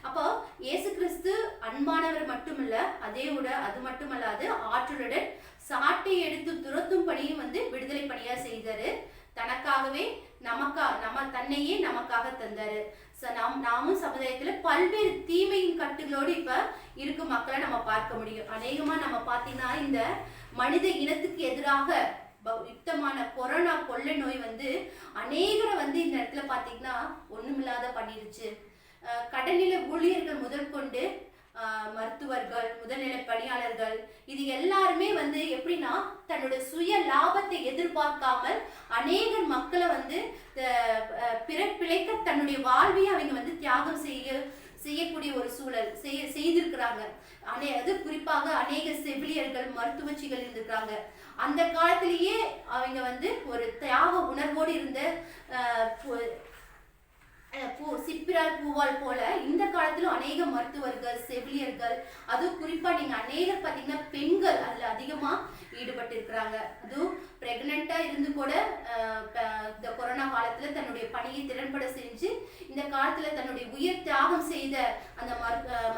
C: அப்போ இயேசு கிறிஸ்து அன்பானவர் மட்டுமல்ல, அது மட்டுமல்லாது ஆற்றலுடன் சாட்டை எடுத்து துரத்தும் பணியும் வந்து விடுதலை பணியா செய்தாரு. தனக்காகவே தன்னையே நமக்காக தந்தாரு. நாமும் சமுதாயத்துல பல்வேறு தீமையின் கட்டுகளோடு இப்ப இருக்கும் மக்களை நம்ம பார்க்க முடியும். அநேகமா நம்ம பாத்தீங்கன்னா இந்த மனித இனத்துக்கு எதிராக யுத்தமான கொரோனா கொள்ளை நோய் வந்து அநேகரை வந்து இந்த இடத்துல பாத்தீங்கன்னா ஒண்ணுமில்லாத பண்ணிருச்சு. கடல்நிலை ஊழியர்கள் முதல் கொண்டு மருத்துவர்கள், முதல்நிலை பணியாளர்கள், இது எல்லாருமே வந்து எப்படின்னா தன்னோட சுய லாபத்தை எதிர்பார்க்காமல் அநேக மக்களை வந்து பிழைக்க தன்னுடைய வாழ்வையை அவங்க வந்து தியாகம் செய்யக்கூடிய ஒரு சூழல் செய்திருக்கிறாங்க. அது குறிப்பாக அநேக செவிலியர்கள், மருத்துவச்சிகள் இருந்திருக்காங்க. அந்த காலத்திலேயே அவங்க வந்து ஒரு தியாக உணர்வோடு இருந்த சிப்பிரால் பூவால் போல இந்த காலத்திலும் அநேக மருத்துவர்கள், செவிலியர்கள், அதுவும் குறிப்பா நீங்க அநேகர் பாத்தீங்கன்னா பெண்கள் அதுல அதிகமா ஈடுபட்டு இருக்கிறாங்க. அதுவும் பிரெக்னண்டா இருந்து கூட இந்த கொரோனா காலத்துல தன்னுடைய பணியை திறன்பட செஞ்சு இந்த காலத்துல தன்னுடைய உயிர் தியாகம் செய்த அந்த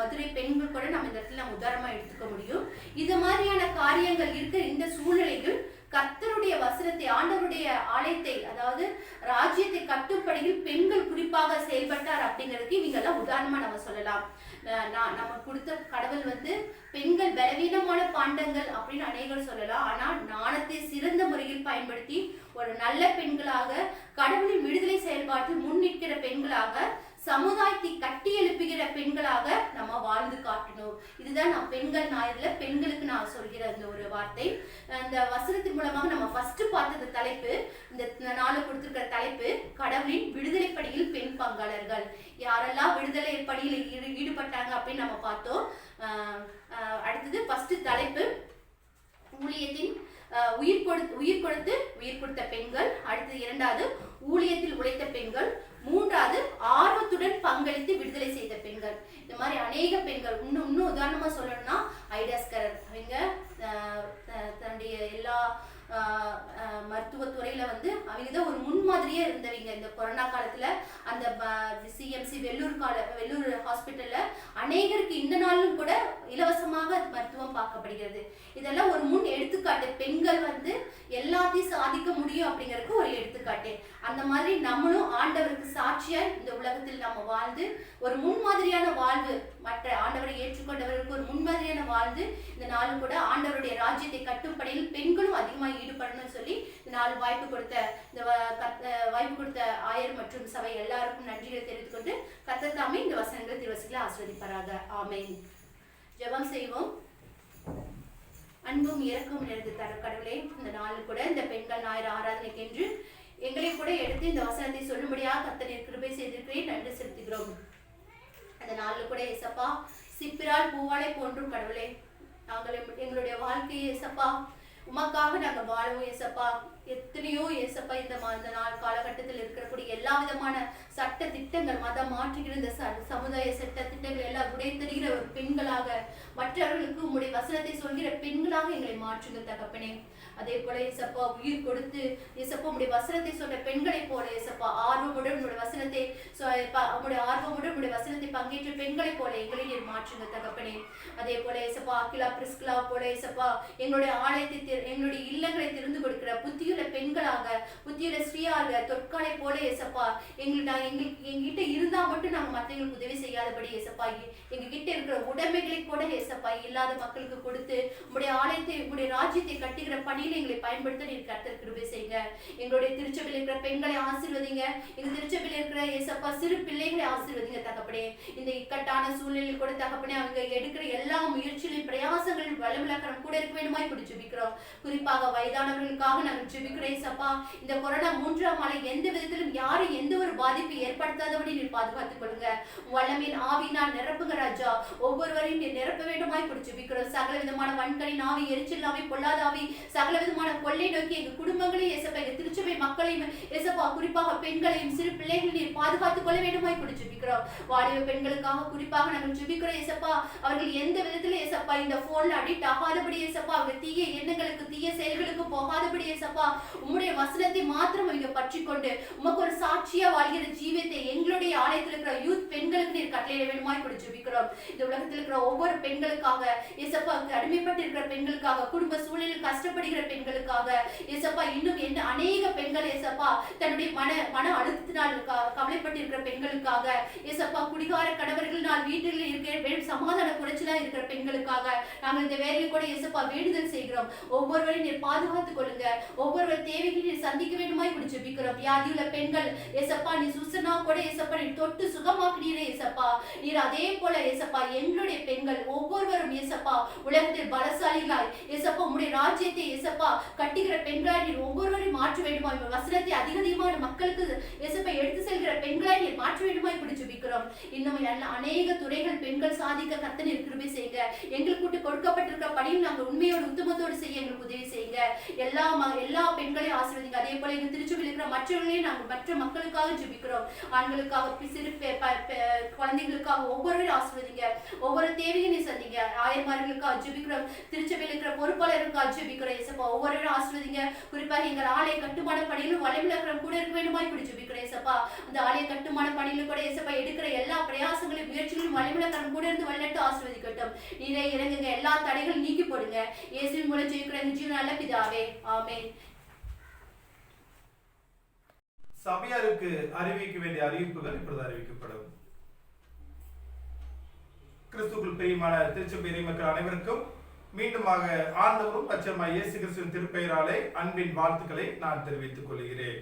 C: மதுரை பெண்கள் கூட நம்ம இந்த இடத்துல நம்ம உதாரணமா எடுத்துக்க முடியும். இது மாதிரியான காரியங்கள் இருக்க இந்த சூழ்நிலைகள் கர்த்தருடைய வசனத்தை, ஆண்டவருடைய ஆலயத்தை, அதாவது ராஜ்யத்தை கட்டுப்படியில் பெண்கள் குறிப்பாக செயல்பட்டார் அப்படிங்கிறதுக்கு இவங்க எல்லாம் உதாரணமா நம்ம சொல்லலாம். நம்ம கொடுத்த கடவுள் வந்து பெண்கள் பலவீனமான பாண்டங்கள் அப்படின்னு அநேகர் சொல்லலாம். ஆனா நாணத்தை சிறந்த முறையில் பயன்படுத்தி ஒரு நல்ல பெண்களாக, கடவுளின் விடுதலை செயல்பாட்டில் முன்னிற்கிற பெண்களாக, சமுதாயத்தை கட்டி எழுப்புகிற பெண்களாக நம்ம வாழ்ந்து காட்டணும். இதுதான் நான் பெண்கள் ஞாயிறுல பெண்களுக்கு நான் சொல்கிற அந்த ஒரு வார்த்தை. அந்த வசனத்தின் மூலமாக நம்ம ஃபர்ஸ்ட் பார்த்தது தலைப்பு, இந்த நாளை கொடுத்திருக்கிற தலைப்பு கடவுளின் விடுதலை பணியில் பெண் பங்காளர்கள். யாரெல்லாம் விடுதலை பணியில் ஈடுபட்டாங்க அப்படின்னு நம்ம பார்த்தோம். அடுத்தது ஃபர்ஸ்ட் தலைப்பு ஊழியத்தின் உயிர் கொடுத்த பெண்கள். அடுத்தது இரண்டாவது ஊழியத்தில் உழைத்த பெண்கள். மூன்றாவது ஆர்வத்துடன் பங்களித்து விடுதலை செய்த பெண்கள். இந்த மாதிரி அநேக பெண்கள். இன்னும் உதாரணமா சொல்லணும்னா ஐடாஸ்கரர், அவங்க தன்னுடைய எல்லா மருத்துவத்துறையில வந்து அவங்க தான் ஒரு முன்மாதிரியே இருந்தவங்க. இந்த கொரோனா காலத்துல அந்த சிஎம்சி வெள்ளூர் ஹாஸ்பிட்டல்ல அநேகருக்கு இந்த நாளும் கூட இலவசமாக மருத்துவம் பார்க்கப்படுகிறது. இதெல்லாம் ஒரு முன் எடுத்துக்காட்டு. பெண்கள் வந்து எல்லாத்தையும் சாதிக்க முடியும் அப்படிங்கறதுக்கு ஒரு எடுத்துக்காட்டு. அந்த மாதிரி நம்மளும் ஆண்டவருக்கு சாட்சியா இந்த உலகத்தில் நம்ம வாழ்ந்து ஒரு முன்மாதிரியான வாழ்வு, மற்ற ஆண்டவரை ஏற்றுக்கொண்டவர்களுக்கு ஒரு முன்மாதிரியான வாழ்ந்து இந்த நாளும் கூட ஆண்டவருடைய ராஜ்யத்தை கட்டுப்படையில் பெண்களும் அதிகமாக ஈடுபடணும்னு சொல்லி இந்த நாள் வாய்ப்பு கொடுத்த ஆயர் மற்றும் சபை எல்லாருக்கும் நன்றிகளை தெரிவித்துக் கொண்டு கர்த்தர் தாமே இந்த வசனங்களை திருவசனங்களை ஆசீர்வதிப்பாராக. ஆமென். ஜெபம் செய்வோம். அன்பும் இரக்கமும் நிறைந்த கடவுளே, இந்த நாளில் கூட இந்த பெண்கள் ஞாயிறு ஆராதனைக்கு என்று எங்களை கூட எடுத்து இந்த வசனத்தை சொல்லும்படியாக கர்த்தர் கிருபை செய்திருக்கிறேன். நன்றி செலுத்துகிறோம். அந்த நாளில் கூட ஏசப்பா சிப்பிரால் பூவாலை போன்றும் கடவுளே, நாங்கள் எங்களுடைய வாழ்க்கையை ஏசப்பா உமக்காக நாங்கள் வாழவும் ஏசப்பா. எத்தனையோ ஏசப்பா இந்த நாள் காலகட்டத்தில் இருக்கக்கூடிய எல்லா விதமான சட்ட திட்டங்கள், மதம் மாற்றுகிற இந்த சமுதாய சட்ட திட்டங்கள் எல்லாம் உடைத்தெறிகிற ஒரு பெண்களாக, மற்றவர்களுக்கு உங்களுடைய வசனத்தை சொல்கிற பெண்களாக எங்களை மாற்றுங்க தகப்பனே. அதே போல ஏசப்பா உயிர் கொடுத்து ஏசப்பா உங்களுடைய வசனத்தை சொல்ற பெண்களை போல ஏசப்பா ஆர்வமுடன் உங்களுடைய வசனத்தை பங்கேற்ற பெண்களை போல எங்களை நீர் மாற்றுங்க தகப்பனே. அதே போல ஏசப்பா ஆக்கிலா, பிரிஸ்கிலா போல ஏசப்பா எங்களுடைய ஆலயத்தை, எங்களுடைய இல்லங்களை திறந்து கொடுக்கிற புத்தியுள்ள பெண்களாக, புத்தியுள்ள ஸ்ரீயாக, தொற்காலை போல ஏசப்பா எங்ககிட்ட இருந்தா மட்டும் நாங்க மற்றவங்களுக்கு உதவி செய்யாதபடி ஏசப்பா எங்ககிட்ட இருக்கிற உடைமைகளை கூட ஏசப்பா இல்லாத மக்களுக்கு கொடுத்து உங்களுடைய ஆலயத்தை, உங்களுடைய ராஜ்யத்தை கட்டுகிற பணியில எங்களை பயன்படுத்த நீர் கர்த்தர் கிருபை செய்யுங்க. எங்களுடைய திருச்சபையில் இருக்கிற பெண்களை ஆசீர்வதிங்க. எங்க திருச்சபையில் இருக்கிற ஏசப்பா சிறு பிள்ளைகளை ஆசீர்வதிங்க தகப்பனே. இந்த இக்கட்டான சூழ்நிலையில் கூட தகப்பனே அவங்க எடுக்கிற எல்லா முயற்சிகளின் பிரயாசங்களின் வல்லமிழக்கரம் கூட இருக்க வேண்டுமாய் ஜெபிக்கிறோம். குறிப்பாக வயதானவர்களுக்காக நாங்கள் ஜெபிக்கிறேன் ஏசப்பா. இந்த கொரோனா 3ஆம் அலை எந்த விதத்திலும் யாரும் எந்த ஒரு பாதிப்பு ஏற்படுத்தாதபடி நீர் பாதுகாத்துக் கொள்ளுங்க. வல்லமையின் ஆவியினால் நிரப்புங்க ராஜா. ஒவ்வொருவரையும் நீர் நிரப்ப வேண்டுமாய் ஜெபிக்கிறோம். சகல விதமான வன்கலின் ஆவி, எரிச்சல் ஆவி, பொல்லாத ஆவி, சகல விதமான கொள்ளை நோக்கி எங்க குடும்பங்களையும் ஏசப்பா, எங்க திருச்சபை மக்களையும் ஏசப்பா, குறிப்பாக பெண்களையும் சிறு பிள்ளைகளையும் நீர் பாதுகாத்துக் கொள்ள வேண்டுமாய் ஜெபிக்கிறோம். வாலிப பெண்களுக்காக குறிப்பாக நாங்கள் ஜெபிக்கிறோம் ஏசப்பா. அவர்கள் எந்த விதத்திலும் ஏசப்பா இந்த போன்ல அடிக்ட் ஆகாதபடி ஏசப்பா, அவங்க தீய எண்ணங்களுக்கு தீய செயல்களுக்கு போகாதபடி ஏசப்பா, உம்முடைய வசனத்தை மாத்திரம் அவங்க பற்றி கொண்டு உமக்கு ஒரு சாட்சியா வாழ்கிற ஜீவியத்தை எங்களுடைய ஆலயத்தில் இருக்கிற யூத் பெண்களுக்கு நீர் கட்டளையிட வேண்டுமாய் ஜெபிக்கிறோம். இந்த உலகத்தில் இருக்கிற ஒவ்வொரு பெண்களுக்காக ஏசப்பா, அடிமைப்பட்டு இருக்கிற பெண்களுக்காக, குடும்ப சூழலில் கஷ்டப்படுகிற பெண்களுக்காக ஏசப்பா, இன்னும் என்ன அநேக பெண்கள் ஏசப்பா தன்னுடைய மன அழுத்தத்தினால் கவலைப்பட்டிருக்கிற பெண்களுக்காக ஏசப்பா, குடிகார கணவர்களால் வீட்டில் இருக்கிற சமாதான குறைச்சலா இருக்கிற பெண்களுக்காக நாங்கள் இந்த வேலையில் கூட ஏசப்பா வேண்டுதல் செய்கிறோம். ஒவ்வொருவரையும் நீர் பாதுகாத்துக் கொள்ளுங்க. ஒவ்வொருவர் தேவைகளை நீர் சந்திக்க வேண்டுமாய் ஜெபிக்கிறோம். வியாதியுள்ள பெண்கள் ஏசப்பா, நீ சுசனா கூட ஏசப்பா நீ தொட்டு சுகமாக்குறீரே ஏசப்பா. நீர் அதே போல ஏசப்பா எங்களுடைய பெண்கள் ஒவ்வொருவரும் ஏசப்பா உலகத்தில் பலசாலிகளாய் ஏசப்பா உம்முடைய ராஜ்யத்தை ஏசப்பா கட்டுகிற பெண்களாய் நீர் ஒவ்வொருவரையும் மாற்ற வேண்டுமாய், வசனத்தை அதிகமான மக்களுக்கு ஏசப்பா எடுத்து செல்கிற பெண்களாய் நீர் மாற்ற வேண்டுமாய் ஜெபிக்கிறோம். இன்னும் அநேக துறைகள் பெண்கள் சாதிக்க கர்த்தர் நீர் கிருபை செய்யுங்க. எங்களுக்கு கொடுக்கப்பட்டிருக்கிற பணியில் நாங்கள் உண்மையோடு உத்தமத்தோடு செய்ய எங்களுக்கு உதவி செய்யுங்க. எல்லா பெண்களையும் ஆசீர்வதிங்க. அதே போல எங்க திருச்சபையில் இருக்கிற மற்றவர்களையும் நாங்கள் மற்ற மக்களுக்காக ஜெபிக்கிறோம். ஆண்களுக்காக, சிறு குழந்தைகளுக்காக ஒவ்வொருவரையும் ஆசீர்வதிங்க. ஒவ்வொரு தேவையும் நீ சந்திங்க. ஆயர்மார்களுக்காக ஜெபிக்கிறோம். திருச்சபையில் இருக்கிற பொறுப்பாளர்களுக்காக ஜெபிக்கிறோம் ஏசப்பா. ஒவ்வொருவரும் ஆசீர்வதிங்க. குறிப்பாக எங்கள் ஆலய கட்டுமான பணியிலும் வலைவிலக்கிற கூட இருக்க வேண்டுமாய் ஜெபிக்கிறேன் ஏசப்பா. அந்த ஆலய கட்டுமான பணியில கூட ஏசப்பா எடுக்கிற எல்லா பிரயாசங்களையும் முயற்சிகளையும் வலைவிலக்கிற கூட இருந்து வல்லட்டு ஆசீர்வதிக்கட்டும். நீரே இறங்குங்க. எல்லா தடைகளும் நீக்கி போடுங்க. இயேசுவின் மூலம் ஜெபிக்கிற எங்கள் ஜீவன் நல்ல பிதாவே, ஆமென்.
A: சபையாருக்கு அறிவிக்க வேண்டிய அறிவிப்புகள் இப்பொழுது அறிவிக்கப்படும். கிறிஸ்துவுக்குள் பிரியமான திருச்சபை மக்கள் அனைவருக்கும் மீண்டுமாக ஆண்டவரும் இரட்சகருமாகிய இயேசு கிறிஸ்துவின் திருப்பெயராலே அன்பின் வாழ்த்துக்களை நான் தெரிவித்துக் கொள்கிறேன்.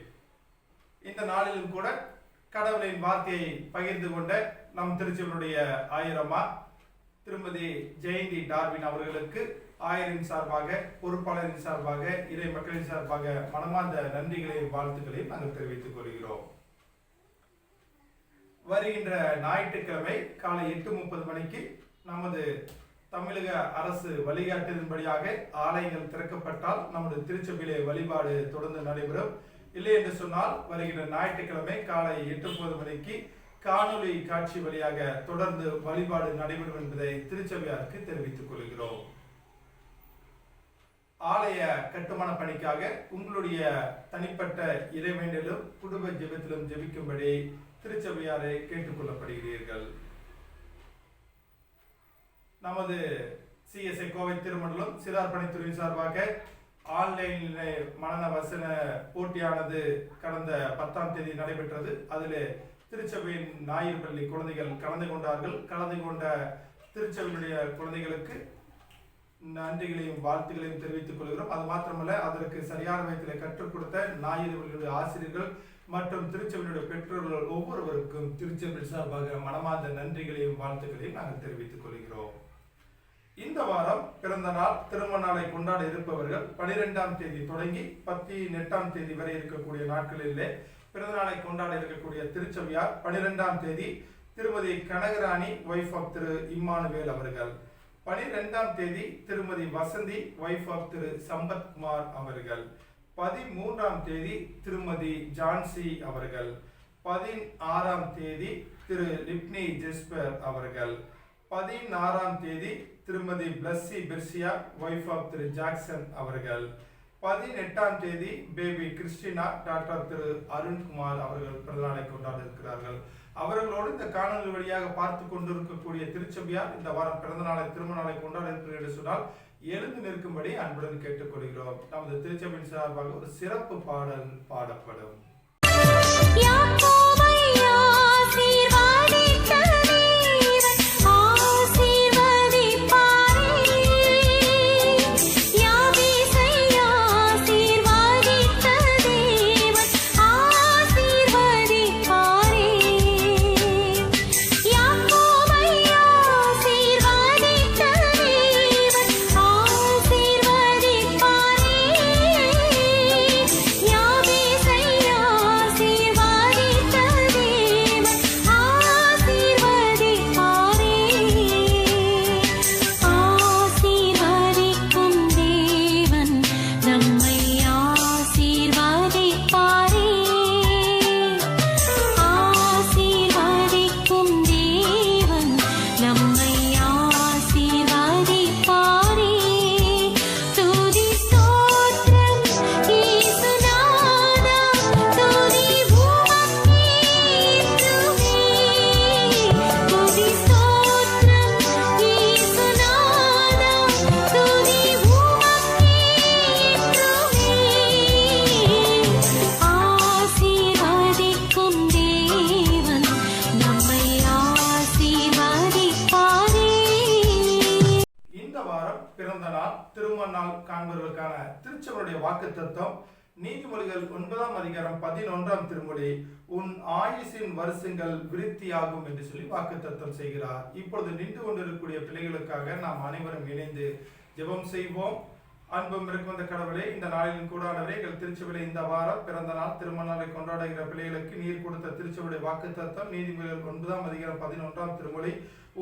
A: இந்த நாளிலும் கூட கடவுளின் வார்த்தையை பகிர்ந்து கொண்ட நம் திருச்சபையுடைய ஆயரம்மா திருமதி ஜெயந்தி டார்வின் அவர்களுக்கு ஆயரின் சார்பாக, பொறுப்பாளரின் சார்பாக, இறை மக்களின் சார்பாக மனமார்ந்த நன்றிகளையும் வாழ்த்துக்களையும் நாங்கள் தெரிவித்துக் கொள்கிறோம். வருகின்ற ஞாயிற்றுக்கிழமை காலை 8:30 மணிக்கு நமது தமிழக அரசு வழிகாட்டுதலின்படியாக ஆலயங்கள் திறக்கப்பட்டால் நமது திருச்சபையிலே வழிபாடு தொடர்ந்து நடைபெறும். இல்லை என்று சொன்னால் வருகின்ற ஞாயிற்றுக்கிழமை காலை 8:30 மணிக்கு காணொலி காட்சி வழியாக தொடர்ந்து வழிபாடு நடைபெறும் என்பதை திருச்சபையாருக்கு தெரிவித்துக் கொள்கிறோம். ஆலய கட்டுமான பணிக்காக உங்களுடைய தனிப்பட்ட இறைவேண்டலும் குடும்ப ஜெபத்திலும் ஜெபிக்கும்படி திருச்சபையாரை கேட்டுக்கொள்ளப்படுகிறீர்கள். நமது CSI கோவை திருமண்டலம் சிறார் பணித்துறையின் சார்பாக ஆன்லைனில் மனன வசன போட்டியானது கடந்த 10ஆம் தேதி நடைபெற்றது. அதில் திருச்சபையின் ஞாயிறு பள்ளி குழந்தைகள் கலந்து கொண்டார்கள். கலந்து கொண்ட திருச்சபையினுடைய குழந்தைகளுக்கு நன்றிகளையும் வாழ்த்துக்களையும் தெரிவித்துக் கொள்கிறோம். அது மாத்திரமல்ல, அதற்கு சரியான விதத்தில் கற்றுக் கொடுத்த ஞாயிறு ஆசிரியர்கள் மற்றும் திருச்சபையினுடைய பெற்றோர்கள் ஒவ்வொருவருக்கும் திருச்சபை சார்பாக மனமார்ந்த நன்றிகளையும் வாழ்த்துக்களையும் நாங்கள் தெரிவித்துக் கொள்கிறோம். இந்த வாரம் பிறந்த நாள், திருமண நாளை கொண்டாட இருப்பவர்கள் 12ஆம் தேதி தொடங்கி 18ஆம் தேதி வரை இருக்கக்கூடிய நாட்களிலே பிறந்த நாளை கொண்டாட இருக்கக்கூடிய திருச்சபையார் 12ஆம் தேதி திருமதி கனகராணி வைஃப் ஆஃப் திரு இம்மானுவேல் அவர்கள், 12ஆம் தேதி திருமதி வசந்தி வைஃப் ஆஃப் திரு சம்பத்குமார் அவர்கள், 13ஆம் தேதி திருமதி ஜான்சி அவர்கள், 16ஆம் தேதி திரு லிப்னி ஜெஸ்பர் அவர்கள், 16ஆம் தேதி திருமதி பிளஸ்ஸி பிர்சியா வைஃப் ஆஃப் திரு ஜாக்சன் அவர்கள், 18ஆம் தேதி பேபி கிறிஸ்டினா டாக்டர் திரு அருண்குமார் அவர்கள் பிறந்தநாளை கொண்டாட இருக்கிறார்கள். அவர்களோடு இந்த காணொலி வழியாக பார்த்து கொண்டிருக்கக்கூடிய திருச்சபையார் இந்த வாரம் பிறந்த நாளை திருமண நாளை கொண்டாட இருக்கிறது என்று சொன்னால் எழுந்து நிற்கும்படி அன்புடன் கேட்டுக்கொள்கிறோம். நமது திருச்சபையின் சார்பாக ஒரு சிறப்பு பாடல் பாடப்படும். நாள் திருமண நாள் காண்பவர்களுக்கான திருச்சபையுடைய வாக்குத்தத்தம் நீதிமொழிகள் 9ஆம் அதிகாரம் 11ஆம் திருமொழி, உன் ஆயுசின் வருஷங்கள் விருத்தியாகும் என்று சொல்லி வாக்குத்தத்தம் செய்கிறார். இப்பொழுது நின்று கொண்டிருக்கக்கூடிய பிள்ளைகளுக்காக நாம் அனைவரும் இணைந்து ஜெபம் செய்வோம். அன்பும் இருக்கும் அந்த கடவுளே, இந்த நாளிலும் கூடானவரே, எங்கள் திருச்சபையில் இந்த வாரம் பிறந்த நாள் திருமண நாளை கொண்டாடுகிற பிள்ளைகளுக்கு நீர் கொடுத்த திருச்சபையுடைய வாக்குத்தத்தம் நீதிமொழிகள் 9ஆம் அதிகாரம் 11ஆம் திருமொழி,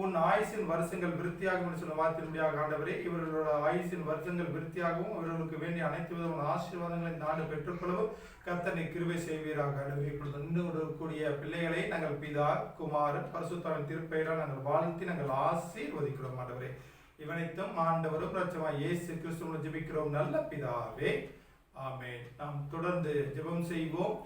A: உன் ஆயுசின் வருஷங்கள் விருத்தியாகும் என்று சொன்ன வார்த்தையின்படியாக ஆண்டவரே, இவர்களோட ஆயுசின் வருஷங்கள் விருத்தியாகவும் இவர்களுக்கு வேண்டிய அனைத்து விதமான ஆசீர்வாதங்களை நாடு பெற்றுக்கொள்ளவும் கர்த்தனை கிருபை செய்வீராக. இப்பொழுது நின்று கொண்டிருக்கக்கூடிய பிள்ளைகளை நாங்கள் பிதா குமாரன் பரிசுத்தாவின் திருப்பெயரால் நாங்கள் வாழ்த்தி நாங்கள் ஆசீர்வதிக்கிறோம். ஆண்டவரே, இவனைத்தும் ஆண்டவரும் இரட்சகருமாகிய இயேசு கிறிஸ்துவின் ஜெபிக்கிறோம் நல்ல பிதாவே, ஆமென். நாம் தொடர்ந்து ஜெபம் செய்வோம்.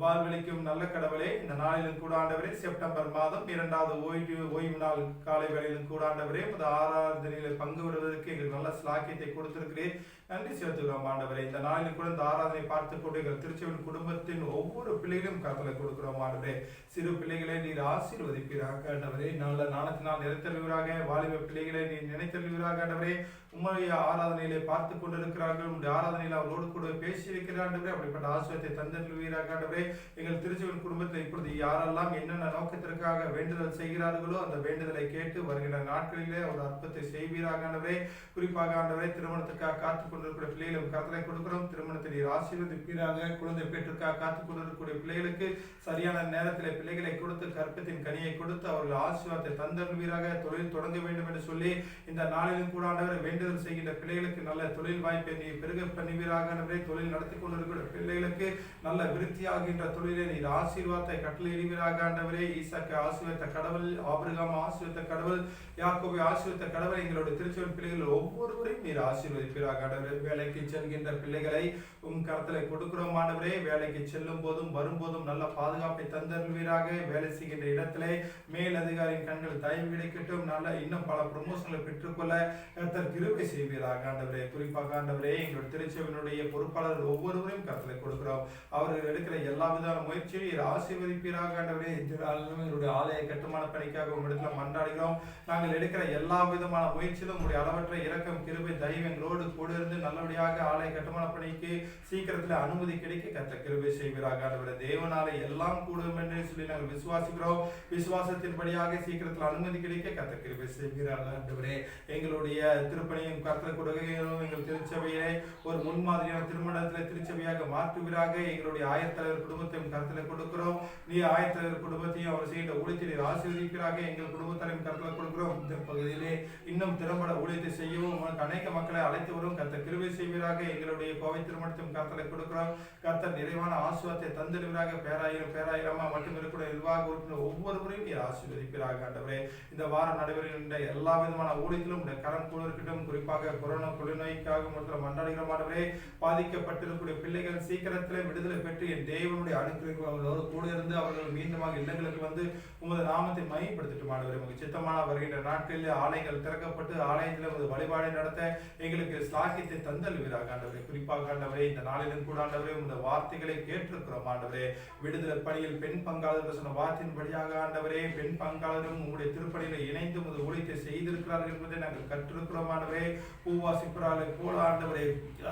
A: வாழ்வளிக்கும் நல்ல கடவுளே, இந்த நாளிலும் கூட ஆண்டவரே, செப்டம்பர் மாதம் 2வது ஓய்வு நாள் காலை வேளையிலும் கூட ஆண்டவரே, ஆராதனையில பங்கு பெறுவதற்கு எங்களுக்கு நல்ல ஸ்லாக்கியத்தை கொடுத்திருக்கிறேன். நன்றி செலுத்துகிறோம் ஆண்டவரே. இந்த நாளிலும் கூட இந்த ஆராதனை பார்த்து கொண்டு எங்கள் திருச்சபையின் குடும்பத்தின் ஒவ்வொரு பிள்ளைகளும் கருத்தலை கொடுக்கிறோம் ஆண்டவரே. சிறு பிள்ளைகளை நீர் ஆசீர்வதிப்பீராக ஆண்டவரே. நல்ல நாணத்தினால் நிறைத்தல்வீராக. வாலிப பிள்ளைகளை நீர் நினைத்தல்வீராக ஆண்டவரே. உம்முடைய ஆராதனையிலே பார்த்து கொண்டிருக்கிறார்கள். உங்களுடைய ஆராதனையில் அவரோடு கூட பேசியிருக்கிறார் ஆண்டவரே. அப்படிப்பட்ட ஆசிரியத்தை தந்தல்வீராக ஆண்டவரே. எங்கள் திருச்சபையின் குடும்பத்தில் இப்பொழுது யாரெல்லாம் என்னென்ன நோக்கத்திற்காக வேண்டுதல் செய்கிறார்களோ அந்த வேண்டுதலை கேட்டு வருகின்ற நாட்களிலே ஒரு அற்புதத்தை செய்வீராக ஆண்டவரே. குறிப்பாக ஆண்டவரே, திருமணத்துக்காக காத்துக் கொண்டிருக்கிற பிள்ளைகளும் கருத்தலை கொடுக்கிறோம். திருமணத்தை நீர் ஆசீர்வதிப்பீராக. குழந்தை பேற்றுக்காக காத்துக் கொண்டிருக்கக்கூடிய பிள்ளைகளுக்கு சரியான நேரத்தில் பிள்ளைகளை கொடுத்து கற்பத்தின் கனியை கொடுத்து அவர்கள் ஆசீர்வாதத்தை தந்தல்வீராக. தொழில் தொடங்க வேண்டும் என்று சொல்லி இந்த நாளிலும் கூட ஆண்டவரை வேண்டுதல் செய்கின்ற பிள்ளைகளுக்கு நல்ல தொழில் வாய்ப்பை நீ பெருக பண்ணுவீராக ஆண்டவரே. தொழில் நடத்தி கொண்டிருக்கிற பிள்ளைகளுக்கு நல்ல விருத்தியாகின்ற தொழிலை நீர் ஆசீர்வாதத்தை கட்டளையிடுவீராக ஆண்டவரே. ஈசாக்கை ஆசீர்வதித்த கடவுள், ஆபிரகாம் ஆசீர்வதித்த கடவுள், யாக்கோபை ஆசீர்வதித்த கடவுள், எங்களுடைய திருச்சபையின் பிள்ளைகள் ஒவ்வொருவரையும் நீர் ஆசீர்வதிப்பீராக ஆண்டவரே. வேலைக்கு செல்கின்ற பிள்ளைகளை உம் கரத்திலே கொடுக்கிறோம் ஆண்டவரே. வேலைக்கு செல்லும் போதும் வரும்போதும் நல்ல பாதுகாப்பை தந்தருள்வீராக. வேலை செய்கின்ற இடத்திலே மேல் அதிகாரியின் கண்கள் தயவு கிடைக்கட்டும். நல்ல இன்னும் பல ப்ரமோஷன்களை பெற்றுக்கொள்ள கர்த்தர் கிருபை செய்வீராக ஆண்டவரே. குறிப்பாக ஆண்டவரே, எங்களுடைய திருச்சபையினுடைய பொறுப்பாளர்கள் ஒவ்வொருவரையும் கரத்திலே கொடுக்கிறோம். அவர்கள் எடுக்கிற எல்லா விதமான முயற்சியை ஆசீர்வதிப்பீராக ஆண்டவரே. எங்களுடைய ஆலய கட்டுமான பணிக்காக உங்களிடத்தில் மன்றாடுகிறோம். நாங்கள் எடுக்கிற எல்லா விதமான முயற்சியிலும் உங்களுடைய அளவற்ற இரக்கம் கிருபை தயவு எங்களோடு கூட இருந்து நல்லபடியாக ஆலய கட்டுமான பணிக்கு சீக்கிரத்தில் அனுமதி கிடைக்க கர்த்தர் கிருபை செய்வீராக ஆண்டவரே. தேவனாலே எல்லாம் கூடும் என்று சொல்லி நாங்கள் விசுவாசிக்கிறோம். விசுவாசத்தின்படியாக சீக்கிரத்தில் அனுமதி கிடைக்க கர்த்தர் கிருபை செய்வீராக ஆண்டவரே. எங்களுடைய திருப்பணியும் கர்த்தர் கொடுக்கிறோம். எங்கள் திருச்சபையை ஒரு முன்மாதிரியான திருமணத்தில் திருச்சபையாக மாற்றுவீராக. எங்களுடைய ஆயத்தலைவர் குடும்பத்தையும் கருத்தில் கொடுக்கிறோம். நீ ஆயத்தலைவர் குடும்பத்தையும் அவர் செய்கின்ற ஊழியத்தை நீர் ஆசீர்வதிப்பீராக. எங்கள் குடும்பத்தாரையும் கருத்தில் கொடுக்கிறோம். இந்த பகுதியிலே இன்னும் திறம்பட ஊழியத்தை செய்யவும் அநேக மக்களை அழைத்து வரும் கர்த்தர் கிருபை செய்வீராக. எங்களுடைய கோவை திருமணத்தையும் கருத்தலை கொடுக்கிறோம். கர்த்தர் நிறைவான ஆசீர்வாதத்தை தந்திடுவீராக. பேராயிரமா மட்டும் இருக்கிற நிர்வாக உறுப்பினர் ஒவ்வொருவரையும் நீர் ஆசீர்வதிப்பீராக ஆண்டவரே. இந்த வாரம் நடைபெறுகின்ற எல்லா விதமான ஊழியத்திலும் உடைய கரம் கூட இருக்கட்டும். குறிப்பாக கொரோனா கொள்ளுநோய்க்காக முதல்ல மன்றாடுகிறோம் ஆண்டவரே. பாதிக்கப்பட்டிருக்கக்கூடிய பிள்ளைகள் சீக்கிரத்தில் விடுதலை பெற்று என் தேவனுடைய அனுக்கிரகங்களோடு கூட இருந்து அவர்கள் மீண்டுமாக இல்லங்களுக்கு வந்து உமது நாமத்தை மையப்படுத்திட்டு ஆண்டவரே. உங்கள் சித்தமான வருகின்ற நாட்களில் ஆலயங்கள் திறக்கப்பட்டு ஆலயத்தில் உமது வழிபாடை நடத்த எங்களுக்கு ஸ்லாக்கியத்தை தந்தல்வீராக ஆண்டவரே. குறிப்பாக ஆண்டவரே, இந்த நாளிலும் கூட ஆண்டவரே உமது வார்த்தைகளை கேட்டிருக்கிறோம் ஆண்டவரே. விடுதலை பணியில் பெண் பங்காளர்கள் சொன்ன வார்த்தையின்படியாக ஆண்டவரே, பெண் பங்காளரும் உங்களுடைய திருப்பணியில் இணைந்து உமது ஊழியத்தை செய்திருக்கிறார்கள் என்பதை நாங்கள் கற்றிருக்கிறோம் ஆண்டவரே. பூவாசிப்புறாலை போல ஆண்டவரே,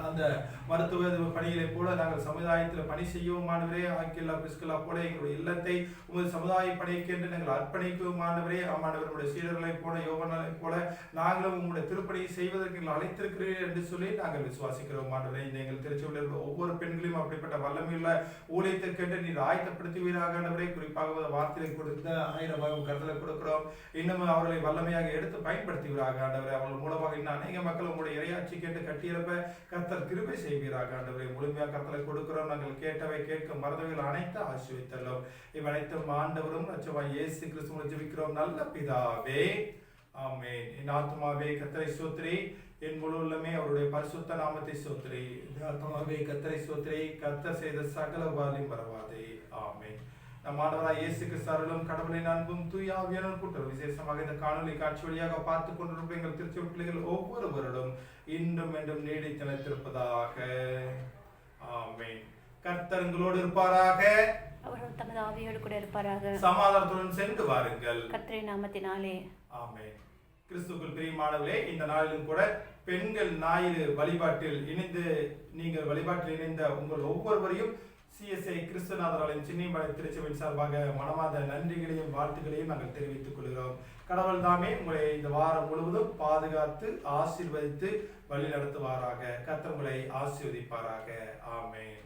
A: அந்த மருத்துவ பணிகளை போல நாங்கள் சமுதாயத்தில் பணி செய்யவும் ஆண்டவரே. ஆக்கில்லா பிஸ்கலா போல எங்களுடைய இல்லத்தை உமது சமுதாய பணிக்கு என்று நாங்கள் அர்ப்பணிக்கவும் ஆண்டவரே. ஆமாண்டவருடைய சீடர்களை போல யோகனை போல நாங்களும் உங்களுடைய திருப்பணியை செய்வதற்கு நீங்கள் அழைத்திருக்கிறீர்கள் என்று சொல்லி நாங்கள் விசுவாசிக்கிறோம் ஆண்டவரே. இந்த எங்கள் திருச்சபையில் ஒவ்வொரு பெண்களையும் அப்படிப்பட்ட வல்லமையுள்ள ஊழியத்திற்கென்று நீர் ஆயத்தப்படுத்துவீராக ஆண்டவரே. குறிப்பாக வார்த்தையை கொடுத்த 1000 கருத்தலை கொடுக்கிறோம். இன்னும் அவர்களை வல்லமையாக எடுத்து பயன்படுத்துவீராக ஆண்டவரே. அவர்கள் மூலமாக இன்னும் அநேக மக்கள் உங்களுடைய இறையாட்சி கேட்டு கட்டியிருப்ப கர்த்தர் கிருபை செய்வீராக ஆண்டவரே. முழுமையாக கருத்தலை கொடுக்கிறோம். நாங்கள் கேட்டவை கேட்க மறந்தவைகள் அனைத்து ஆசீர்வதித்தல்லும். இவனைத்தும் ஆண்டவரும் இரட்சகருமாகிய இயேசு கிறிஸ்துவின் ஜெபிக்கிறோம் நல்ல பிதாவே, ஆமென். என் ஆத்துமாவே கர்த்தரை ஸ்தோத்திரி, என் முழு உள்ளமே அவருடைய பரிசுத்த நாமத்தை ஸ்தோத்திரி. ஆத்துமாவே கர்த்தரை ஸ்தோத்திரி, கர்த்தர் செய்த சகல உபகாரங்களையும் மறவாதே, ஆமென். நம் ஆண்டவராகிய இயேசு கிறிஸ்துவின் கடவுளின் அன்பும் தூய ஆவியானவரின் கூட்டல் விசேஷமாக இந்த காணொலி காட்சி வழியாக பார்த்து கொண்டிருக்கிற எங்கள் திருச்சபை பிள்ளைகள் ஒவ்வொருவரிடம் இன்றும் என்றும் நீடித்து நிலைத்திருப்பதாக, ஆமென். கர்த்தர் உங்களோடு இருப்பாராக.
C: அவர்கள் தமது ஆவியோடு கூட இருப்பாராக.
A: சமாதானத்துடன் சென்று வாருங்கள்.
C: கர்த்தரின் நாமத்தினாலே,
A: ஆமென். கிறிஸ்துக்குள் பிரியமானவர்களே, இந்த நாளிலும் கூட பெண்கள் ஞாயிறு வழிபாட்டில் நீங்கள் வழிபாட்டில் இணைந்த உங்கள் ஒவ்வொருவரையும் CSI கிறிஸ்துநாதராலயம் சின்னிமலை திருச்சபையின் சார்பாக மனமார்ந்த நன்றிகளையும் வாழ்த்துக்களையும் நாங்கள் தெரிவித்துக் கொள்கிறோம். கடவுள் தாமே உங்களை இந்த வாரம் முழுவதும் பாதுகாத்து ஆசீர்வதித்து வழி நடத்துவாராக. கர்த்தர் உங்களை ஆசீர்வதிப்பாராக. ஆமென்.